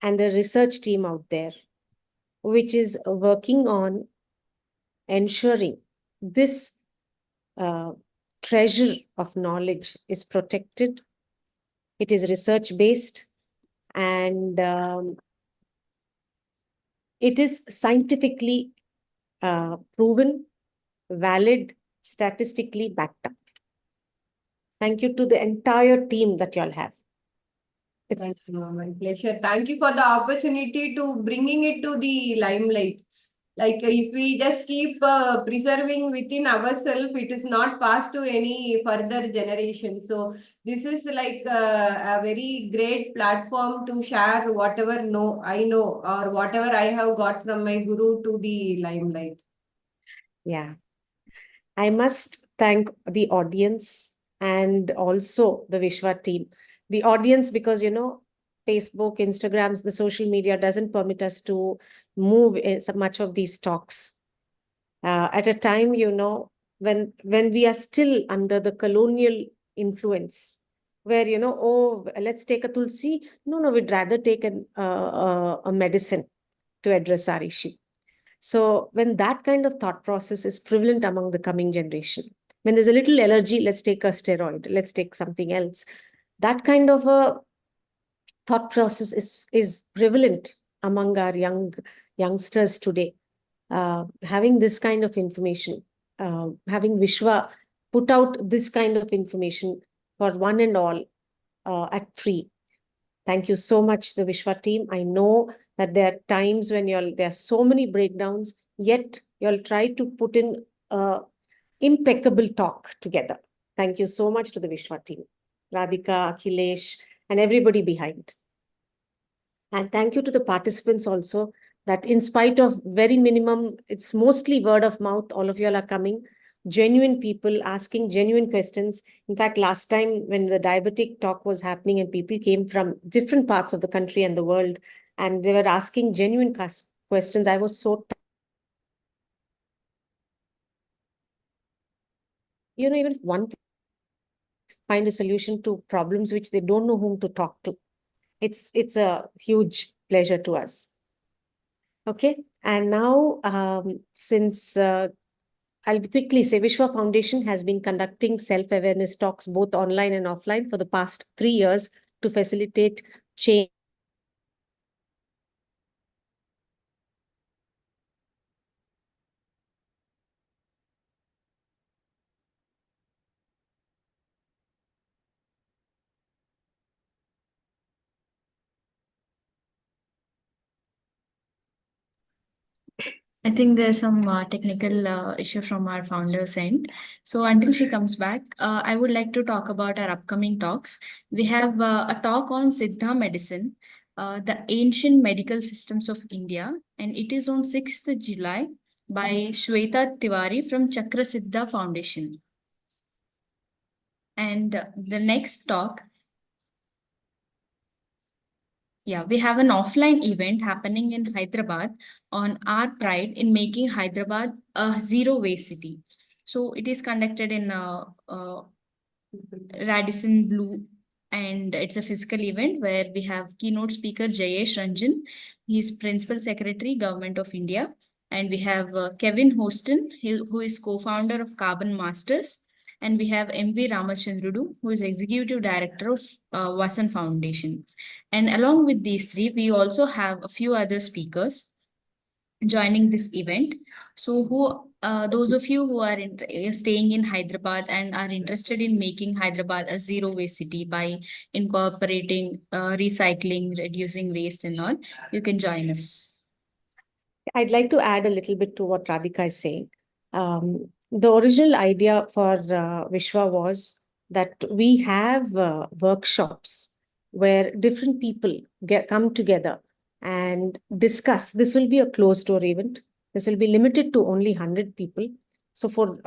and the research team out there, which is working on ensuring this treasure of knowledge is protected. It is research-based and it is scientifically proven, valid, statistically backed up. Thank you to the entire team that you all have. Thank you, ma'am. My pleasure. Thank you for the opportunity to bringing it to the limelight. Like if we just keep preserving within ourselves, it is not passed to any further generation. So this is like a very great platform to share whatever I know or whatever I have got from my guru to the limelight. Yeah. I must thank the audience and also the Vishwa team. The audience, because, Facebook, Instagrams, the social media doesn't permit us to move in so much of these talks. At a time, when we are still under the colonial influence, where, oh, let's take a tulsi. No, we'd rather take a medicine to address our issue. So when that kind of thought process is prevalent among the coming generation, when there's a little allergy, let's take a steroid, let's take something else. That kind of a thought process is prevalent among our youngsters today. Having this kind of information, having Vishwa put out this kind of information for one and all at free. Thank you so much, the Vishwa team. I know that there are times when there are so many breakdowns, yet you'll try to put in impeccable talk together. Thank you so much to the Vishwa team, Radhika, Akhilesh, and everybody behind. And thank you to the participants also, that in spite of very minimum, it's mostly word of mouth, all of you all are coming, genuine people asking genuine questions. In fact, last time when the diabetic talk was happening and people came from different parts of the country and the world, and they were asking genuine questions, I was so, even if one find a solution to problems which they don't know whom to talk to, it's a huge pleasure to us. Okay, and now since I'll quickly say Vishwa Foundation has been conducting self-awareness talks both online and offline for the past 3 years to facilitate change. I think there's some technical issue from our founder's end. So until she comes back, I would like to talk about our upcoming talks. We have a talk on Siddha medicine, the ancient medical systems of India, and it is on 6th July by Shweta Tiwari from Chakra Siddha Foundation. And the next talk, yeah, we have an offline event happening in Hyderabad on our pride in making Hyderabad a zero waste city. So it is conducted in Radisson Blue, and it's a physical event where we have keynote speaker Jayesh Ranjan. He is Principal Secretary, Government of India. And we have Kevin Hostin, who is co-founder of Carbon Masters. And we have M.V. Ramachandrudu, who is Executive Director of Vasan Foundation. And along with these three, we also have a few other speakers joining this event. So those of you who are staying in Hyderabad and are interested in making Hyderabad a zero waste city by incorporating recycling, reducing waste and all, you can join us. I'd like to add a little bit to what Radhika is saying. The original idea for Vishwa was that we have workshops where different people come together and discuss. This will be a closed door event. This will be limited to only 100 people. So for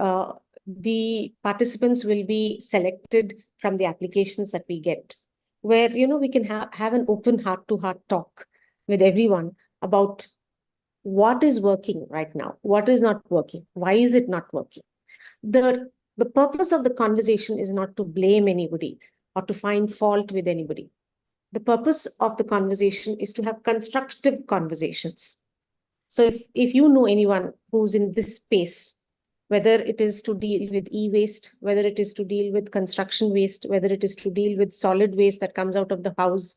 the participants will be selected from the applications that we get, where we can have an open heart-to-heart talk with everyone about what is working right now, what is not working, why is it not working. The purpose of the conversation is not to blame anybody or to find fault with anybody. The purpose of the conversation is to have constructive conversations. So if you know anyone who's in this space, whether it is to deal with e-waste, whether it is to deal with construction waste, whether it is to deal with solid waste that comes out of the house,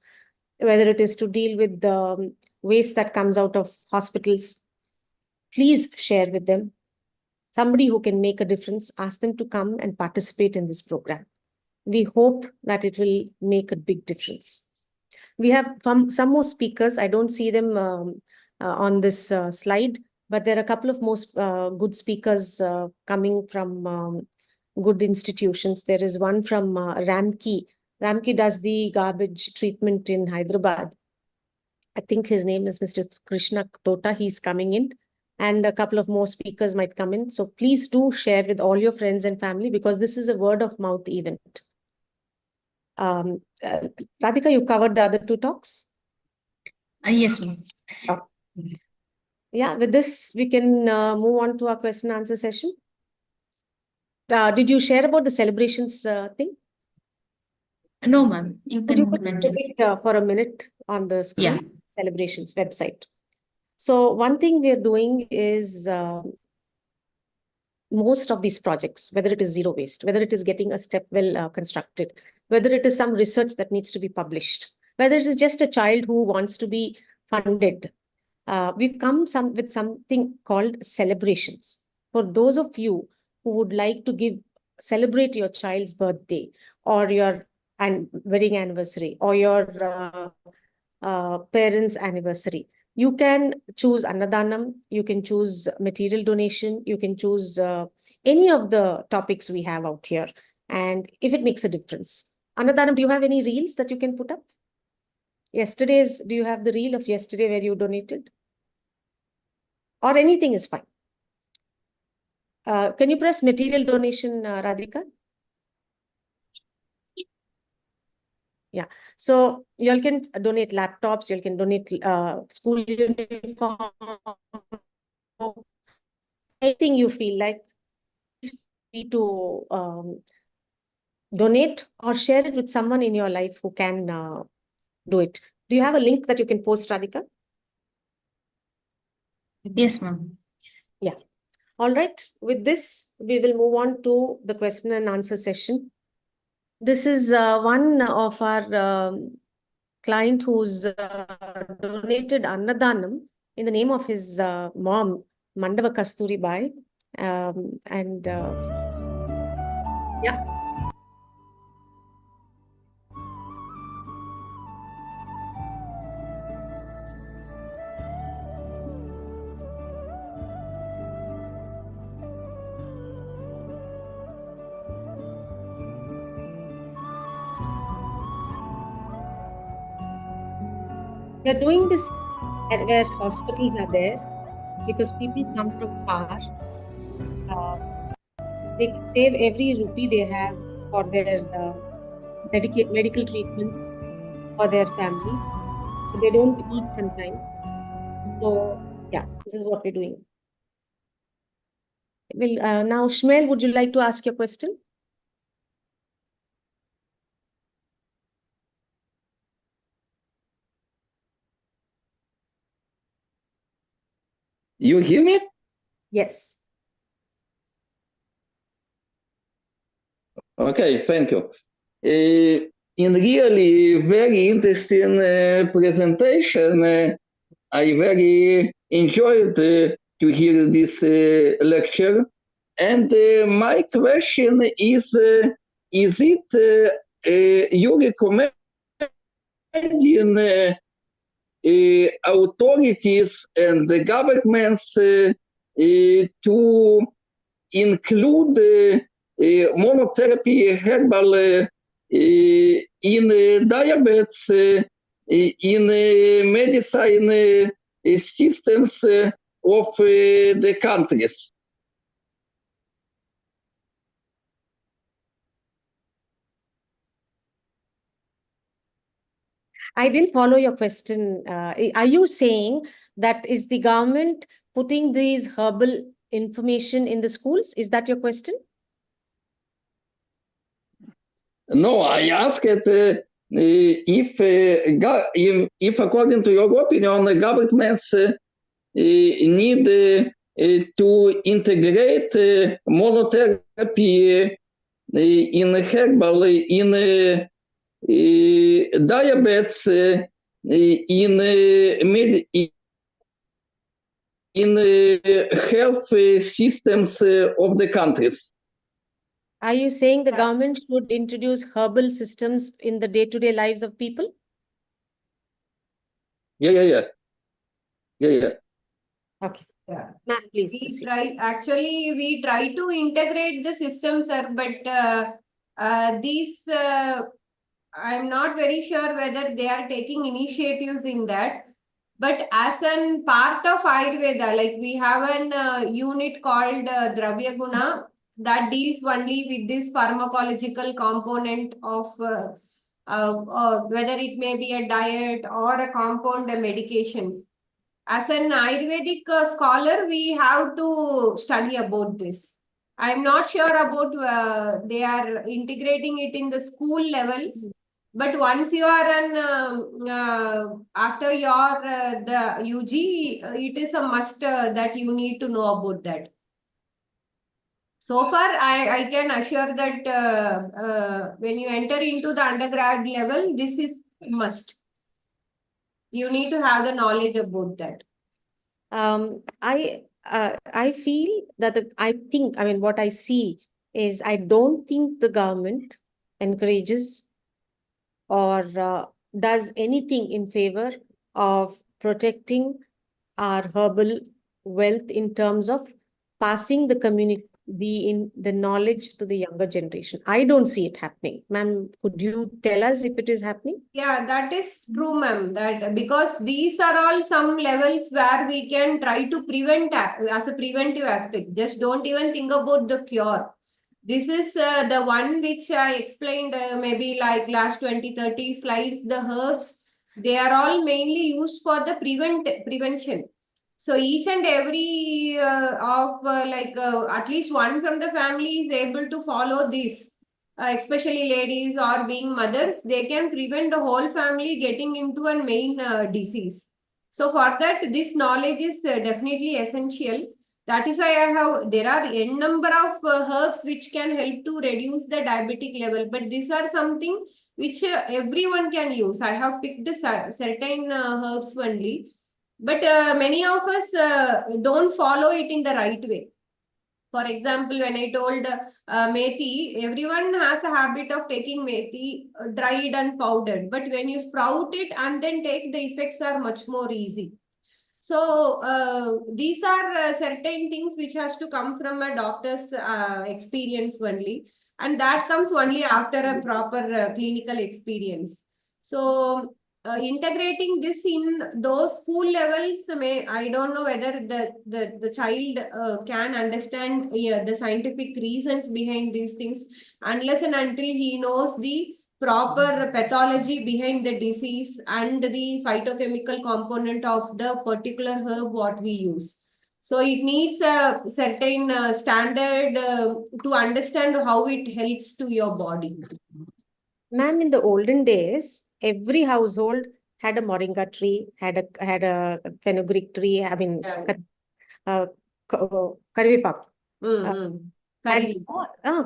whether it is to deal with the waste that comes out of hospitals, please share with them. Somebody who can make a difference, ask them to come and participate in this program. We hope that it will make a big difference. We have some more speakers. I don't see them on this slide, but there are a couple of most good speakers coming from good institutions. There is one from Ramki. Ramki does the garbage treatment in Hyderabad. I think his name is Mr. Krishna Tota. He's coming in. and a couple of more speakers might come in. So please do share with all your friends and family, because this is a word of mouth event. Um, uh, Radhika, you covered the other two talks? Yes, ma'am. Oh. Yeah, with this, we can move on to our question and answer session. Did you share about the celebrations thing? No, ma'am. You Could you can put continue. it for a minute on the screen? Yeah. Celebrations website. So one thing we are doing is most of these projects, whether it is zero waste, whether it is getting a step well constructed, whether it is some research that needs to be published, whether it is just a child who wants to be funded, we've come with something called celebrations. For those of you who would like to celebrate your child's birthday or your wedding anniversary or your parents' anniversary, you can choose Annadanam, you can choose material donation, you can choose any of the topics we have out here. And if it makes a difference. Annadanam, do you have any reels that you can put up? Do you have the reel of yesterday where you donated? Or anything is fine. Can you press material donation, Radhika? Yeah. So you all can donate laptops, you all can donate school uniform, anything you feel like, free to donate or share it with someone in your life who can do it. Do you have a link that you can post, Radhika? Yes, ma'am. Yeah. All right. With this, we will move on to the question and answer session. This is one of our client who's donated Annadanam in the name of his mom, Mandava Kasturi Bai. And yeah. We're doing this at where hospitals are there because people come from far. They save every rupee they have for their medical treatment for their family. So they don't eat sometimes. So yeah, this is what we're doing. Well, now, Shmail, would you like to ask your question? You hear me? Yes. Okay, thank you. In really very interesting presentation, I very enjoyed to hear this lecture. And my question is it you recommend authorities and the governments to include monotherapy herbal in diabetes, in medicine systems of the countries? I didn't follow your question. Are you saying that is the government putting these herbal information in the schools? Is that your question? No, I asked if according to your opinion, the governments need to integrate monotherapy in herbal, in diabetes, in health systems of the countries. Are you saying the government should introduce herbal systems in the day-to-day lives of people? Yeah. Okay. Yeah. Ma'am, please proceed. We try to integrate the system, sir, but I'm not very sure whether they are taking initiatives in that. But as an part of Ayurveda, like we have an unit called Dravya Guna that deals only with this pharmacological component of whether it may be a diet or a compound medications. As an Ayurvedic scholar, we have to study about this. I'm not sure about they are integrating it in the school levels, but once you are after your the UG, it is a must that you need to know about that. So far, I can assure that when you enter into the undergrad level, this is must. You need to have the knowledge about that. I feel that I mean, what I see is I don't think the government encourages or does anything in favor of protecting our herbal wealth in terms of passing the the knowledge to the younger generation. I don't see it happening. Ma'am, could you tell us if it is happening? Yeah, that is true, ma'am. That because these are all some levels where we can try to prevent as a preventive aspect. Just don't even think about the cure. This is the one which I explained maybe like last 20-30 slides. The herbs, they are all mainly used for the prevention. So each and every of at least one from the family is able to follow this, especially ladies or being mothers, they can prevent the whole family getting into a main disease. So for that, this knowledge is definitely essential. That is why there are n number of herbs which can help to reduce the diabetic level. But these are something which everyone can use. I have picked certain herbs only. But many of us don't follow it in the right way. For example, when I told methi, everyone has a habit of taking methi dried and powdered. But when you sprout it and then take, the effects are much more easy. So these are certain things which has to come from a doctor's experience only. And that comes only after a proper clinical experience. So integrating this in those school levels, I don't know whether the child can understand the scientific reasons behind these things unless and until he knows the proper pathology behind the disease and the phytochemical component of the particular herb what we use. So it needs a certain standard to understand how it helps to your body. Ma'am, in the olden days, every household had a moringa tree, had a fenugreek tree. I mean, Yeah. karivepak. Curry leaves.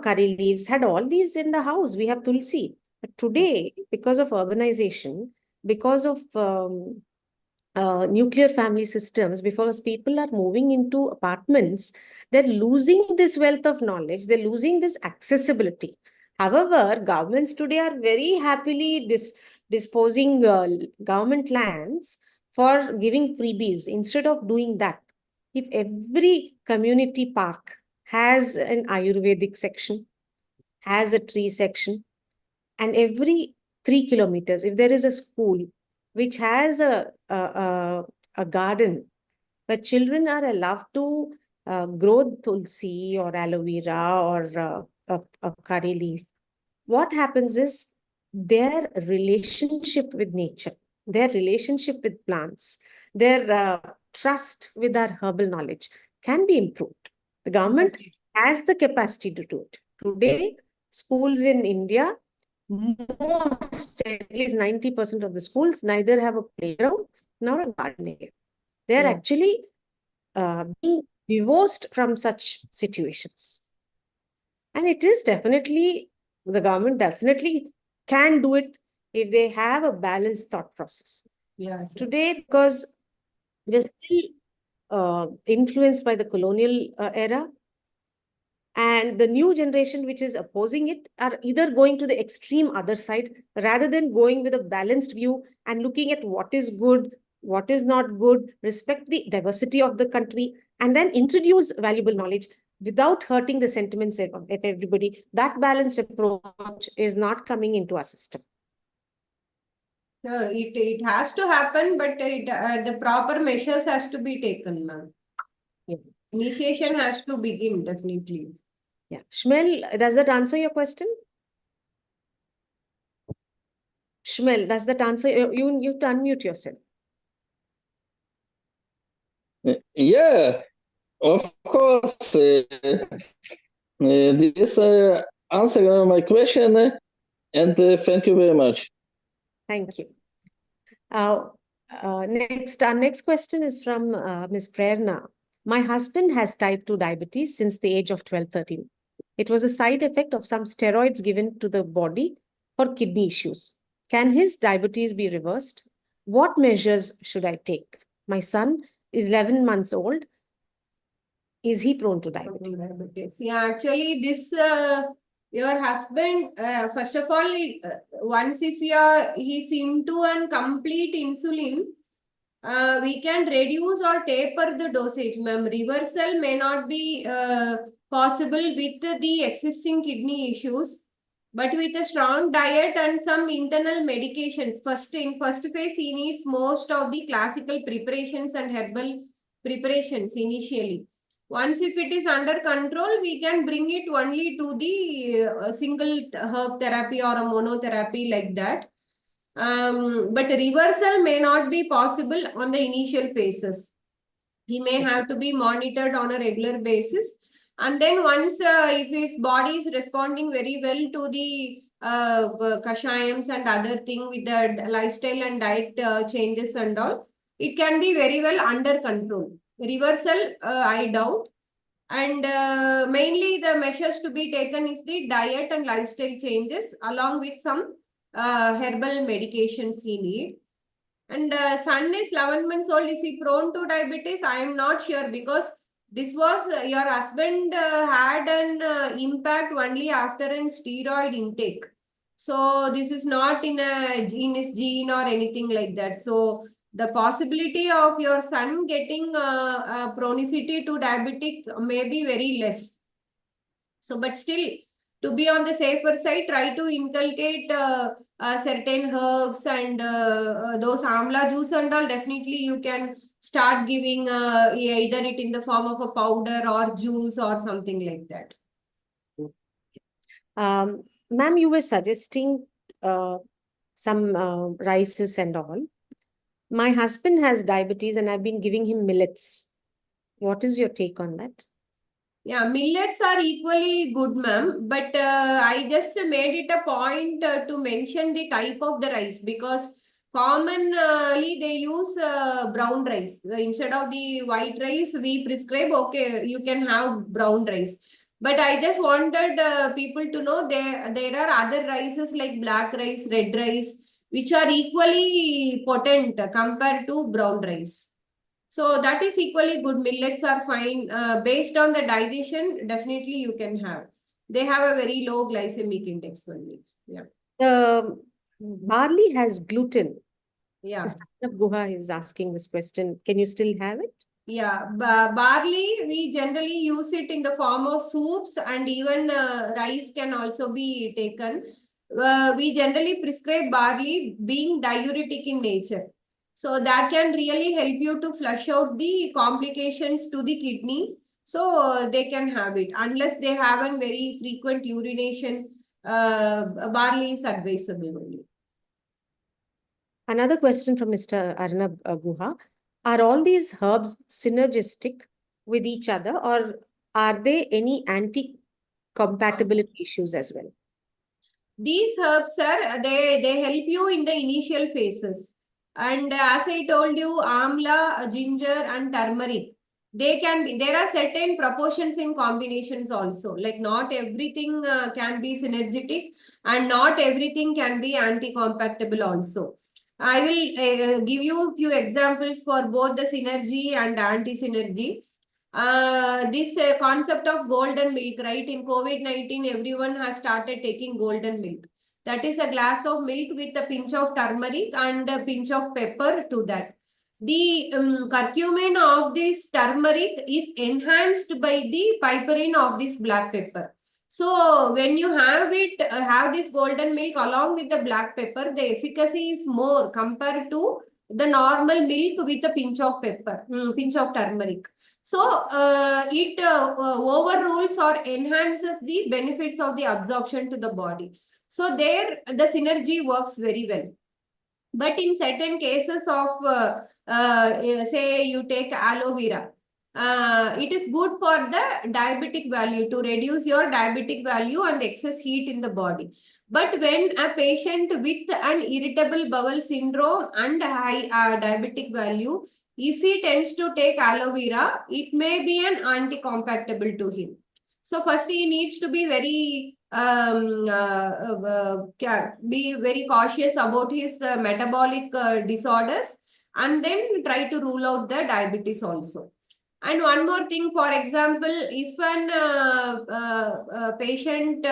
Curry leaves, had all these in the house. We have tulsi. But today, because of urbanization, because of nuclear family systems, because people are moving into apartments, they're losing this wealth of knowledge, they're losing this accessibility. However, governments today are very happily disposing government lands for giving freebies. Instead of doing that, if every community park has an Ayurvedic section, has a tree section, and every 3 kilometers, if there is a school which has a garden where children are allowed to grow tulsi or aloe vera or a curry leaf, what happens is their relationship with nature, their relationship with plants, their trust with our herbal knowledge can be improved. The government has the capacity to do it. Today, schools in India, most, at least 90% of the schools, neither have a playground nor a garden area. They're Yeah. actually being divorced from such situations. And it is definitely, the government definitely can do it if they have a balanced thought process. Yeah. Today, because we're still influenced by the colonial era, and the new generation which is opposing it are either going to the extreme other side rather than going with a balanced view and looking at what is good, what is not good, respect the diversity of the country, and then introduce valuable knowledge without hurting the sentiments of everybody. That balanced approach is not coming into our system. Sure, it has to happen, but the proper measures has to be taken, ma'am. Yeah. Initiation has to begin, definitely. Yeah. Shmel, does that answer your question? Shmel, does that answer? You have to unmute yourself. Yeah, of course. This answer my question, and thank you very much. Thank you. Our next question is from Ms. Prerna. My husband has type 2 diabetes since the age of 12, 13. It was a side effect of some steroids given to the body for kidney issues. Can his diabetes be reversed? What measures should I take? My son is 11 months old. Is he prone to diabetes? Yeah, actually, this your husband, first of all, once if he's into an complete insulin, we can reduce or taper the dosage, ma'am. Reversal may not be possible with the existing kidney issues, but with a strong diet and some internal medications. In first phase, he needs most of the classical preparations and herbal preparations initially. Once if it is under control, we can bring it only to the single herb therapy or a monotherapy like that. But reversal may not be possible on the initial phases. He may have to be monitored on a regular basis. And then once if his body is responding very well to the kashayams and other thing with the lifestyle and diet changes and all, it can be very well under control. Reversal, I doubt. And mainly the measures to be taken is the diet and lifestyle changes along with some herbal medications he need. And son is 11 months old. Is he prone to diabetes? I am not sure because this was your husband had an impact only after an steroid intake. So this is not in his gene or anything like that. So the possibility of your son getting chronicity to diabetic may be very less. So, but still, to be on the safer side, try to inculcate certain herbs and those amla juice and all. Definitely, you can start giving either it in the form of a powder or juice or something like that. Ma'am, you were suggesting some rices and all. My husband has diabetes and I've been giving him millets. What is your take on that? Yeah, millets are equally good, ma'am. But I just made it a point to mention the type of the rice because commonly they use brown rice. Instead of the white rice, we prescribe, okay, you can have brown rice. But I just wanted people to know there are other rices like black rice, red rice, which are equally potent compared to brown rice. So that is equally good. Millets are fine. Based on the digestion, definitely you can have. They have a very low glycemic index only. Yeah. The barley has gluten. Yeah. Mr. Arnab Guha is asking this question. Can you still have it? Yeah. Barley, we generally use it in the form of soups and even rice can also be taken. We generally prescribe barley being diuretic in nature. So that can really help you to flush out the complications to the kidney. So they can have it. Unless they have a very frequent urination, barley is advisable only. Another question from Mr. Arnab Guha. Are all these herbs synergistic with each other or are there any anti-compatibility issues as well? These herbs, sir, they help you in the initial phases. And as I told you, amla, ginger, and turmeric, they can be, there are certain proportions in combinations also. Like not everything can be synergetic and not everything can be anti-compatible also. I will give you a few examples for both the synergy and anti-synergy. This concept of golden milk, right? In COVID-19, everyone has started taking golden milk. That is a glass of milk with a pinch of turmeric and a pinch of pepper to that. The curcumin of this turmeric is enhanced by the piperine of this black pepper. So when you have it, have this golden milk along with the black pepper, the efficacy is more compared to the normal milk with a pinch of pepper, pinch of turmeric. So it overrules or enhances the benefits of the absorption to the body. So there the synergy works very well. But in certain cases of, say you take aloe vera, it is good for the diabetic value to reduce your diabetic value and excess heat in the body. But when a patient with an irritable bowel syndrome and high diabetic value, if he tends to take aloe vera, it may be an anti-compatible to him. So first he needs to be very be very cautious about his metabolic disorders, and then try to rule out the diabetes also. And one more thing, for example, if an patient,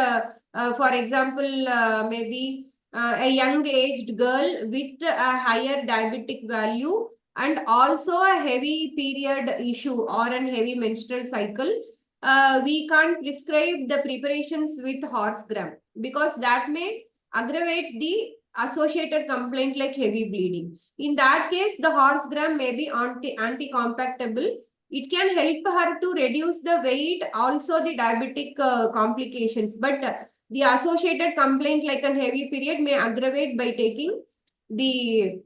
for example, maybe a young aged girl with a higher diabetic value and also a heavy period issue or a heavy menstrual cycle, we can't prescribe the preparations with horse gram, because that may aggravate the associated complaint like heavy bleeding. In that case, the horse gram may be anti-compactable. It can help her to reduce the weight, also the diabetic complications. But the associated complaint like a heavy period may aggravate by taking the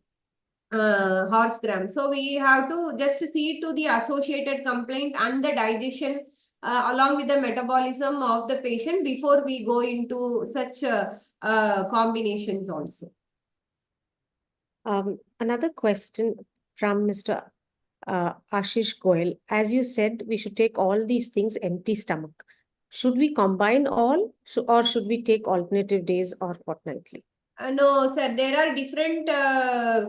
horse gram. So we have to just see to the associated complaint and the digestion along with the metabolism of the patient before we go into such combinations also. Another question from Mr. Ashish Goel. As you said, we should take all these things empty stomach. Should we combine all, or should we take alternative days or fortnightly? No, sir, there are different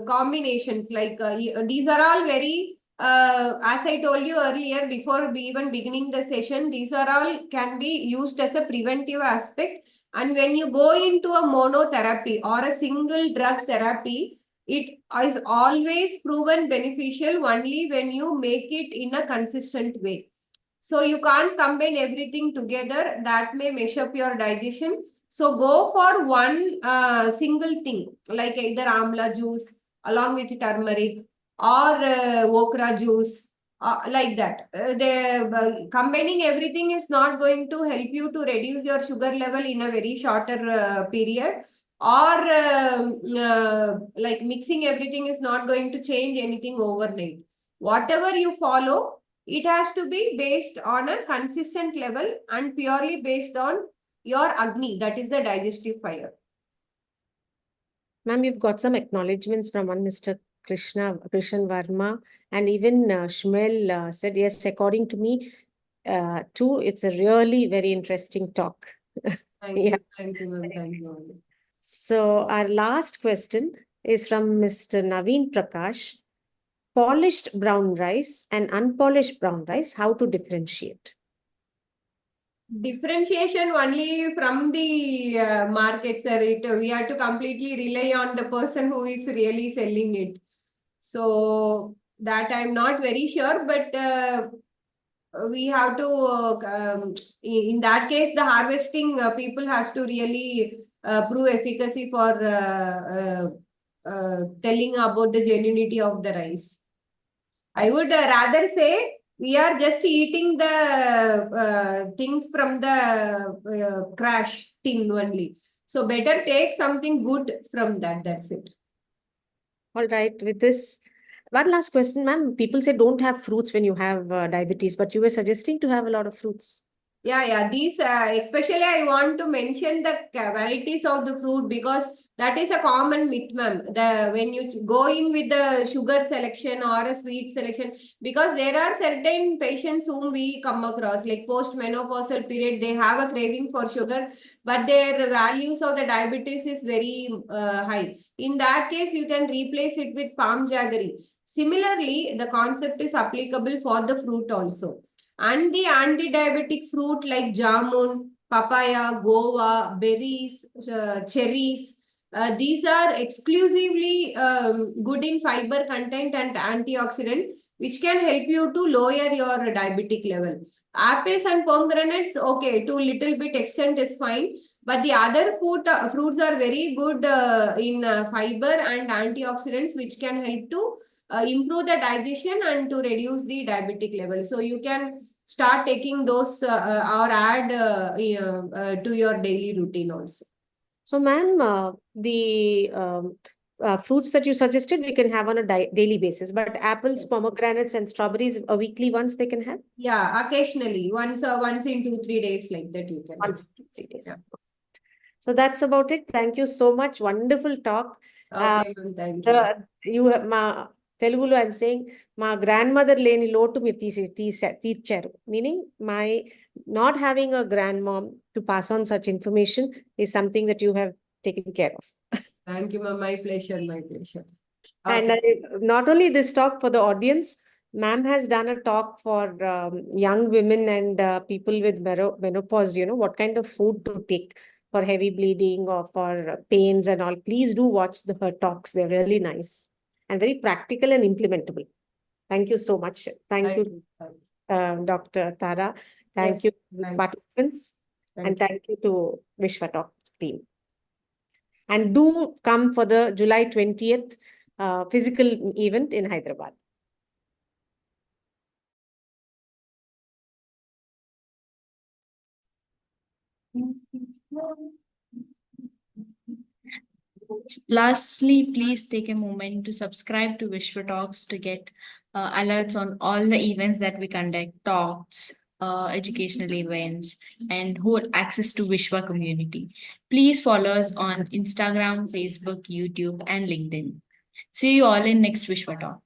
combinations. Like these are all very, as I told you earlier, before even beginning the session, these are all can be used as a preventive aspect. And when you go into a monotherapy or a single drug therapy, it is always proven beneficial only when you make it in a consistent way. So you can't combine everything together. That may mess up your digestion. So go for one single thing, like either amla juice along with turmeric or okra juice, like that. Combining everything is not going to help you to reduce your sugar level in a very shorter period, or like mixing everything is not going to change anything overnight. Whatever you follow, it has to be based on a consistent level and purely based on your Agni, that is the digestive fire. Ma'am, you've got some acknowledgements from one Mr. Krishan Verma, and even Shmuel said, yes, according to me, too, it's a really very interesting talk. Thank Yeah. you. Thank you, ma'am. Thank you. So our last question is from Mr. Naveen Prakash. Polished brown rice and unpolished brown rice, how to differentiate? Differentiation only from the market, sir. We have to completely rely on the person who is really selling it. So that I'm not very sure, but we have to, in that case, the harvesting people has to really prove efficacy for telling about the genuinity of the rice. I would rather say we are just eating the things from the crash tin only. So better take something good from that. That's it. All right, with this, one last question, ma'am. People say don't have fruits when you have diabetes, but you were suggesting to have a lot of fruits. Yeah. These, especially I want to mention the varieties of the fruit, because that is a common myth, ma'am. When you go in with the sugar selection or a sweet selection, because there are certain patients whom we come across, like post-menopausal period, they have a craving for sugar, but their values of the diabetes is very high. In that case, you can replace it with palm jaggery. Similarly, the concept is applicable for the fruit also. And the anti-diabetic fruit like jamun, papaya, guava, berries, cherries, these are exclusively good in fiber content and antioxidant, which can help you to lower your diabetic level. Apples and pomegranates, okay, to little bit extent is fine. But the other fruits are very good in fiber and antioxidants, which can help to improve the digestion and to reduce the diabetic level. So you can start taking those or add to your daily routine also. So, ma'am, the fruits that you suggested we can have on a daily basis, but apples, pomegranates, and strawberries a weekly once they can have? Yeah, occasionally, once in 2-3 days like that you can. Once in 3 days. Yeah. So that's about it. Thank you so much. Wonderful talk. Okay, ma'am, thank you. You have Telugulo I'm saying మా grandmother లేని లోటు మీరు తీర్చారు. Meaning my not having a grandmom to pass on such information is something that you have taken care of. Thank you, ma'am. My pleasure, my pleasure. And Okay. not only this talk for the audience, ma'am has done a talk for young women and people with menopause, what kind of food to take for heavy bleeding or for pains and all. Please do watch her talks. They're really nice and very practical and implementable. Thank you so much. Thank you, Dr. Tara. Thank Yes, you, thank you. participants. Thank And you. thank you to Vishwa Talk team. And do come for the July 20th physical event in Hyderabad. Lastly, please take a moment to subscribe to Vishwa Talks to get alerts on all the events that we conduct, talks, educational events, and whole access to Vishwa community. Please follow us on Instagram, Facebook, YouTube, and LinkedIn. See you all in next Vishwa Talk.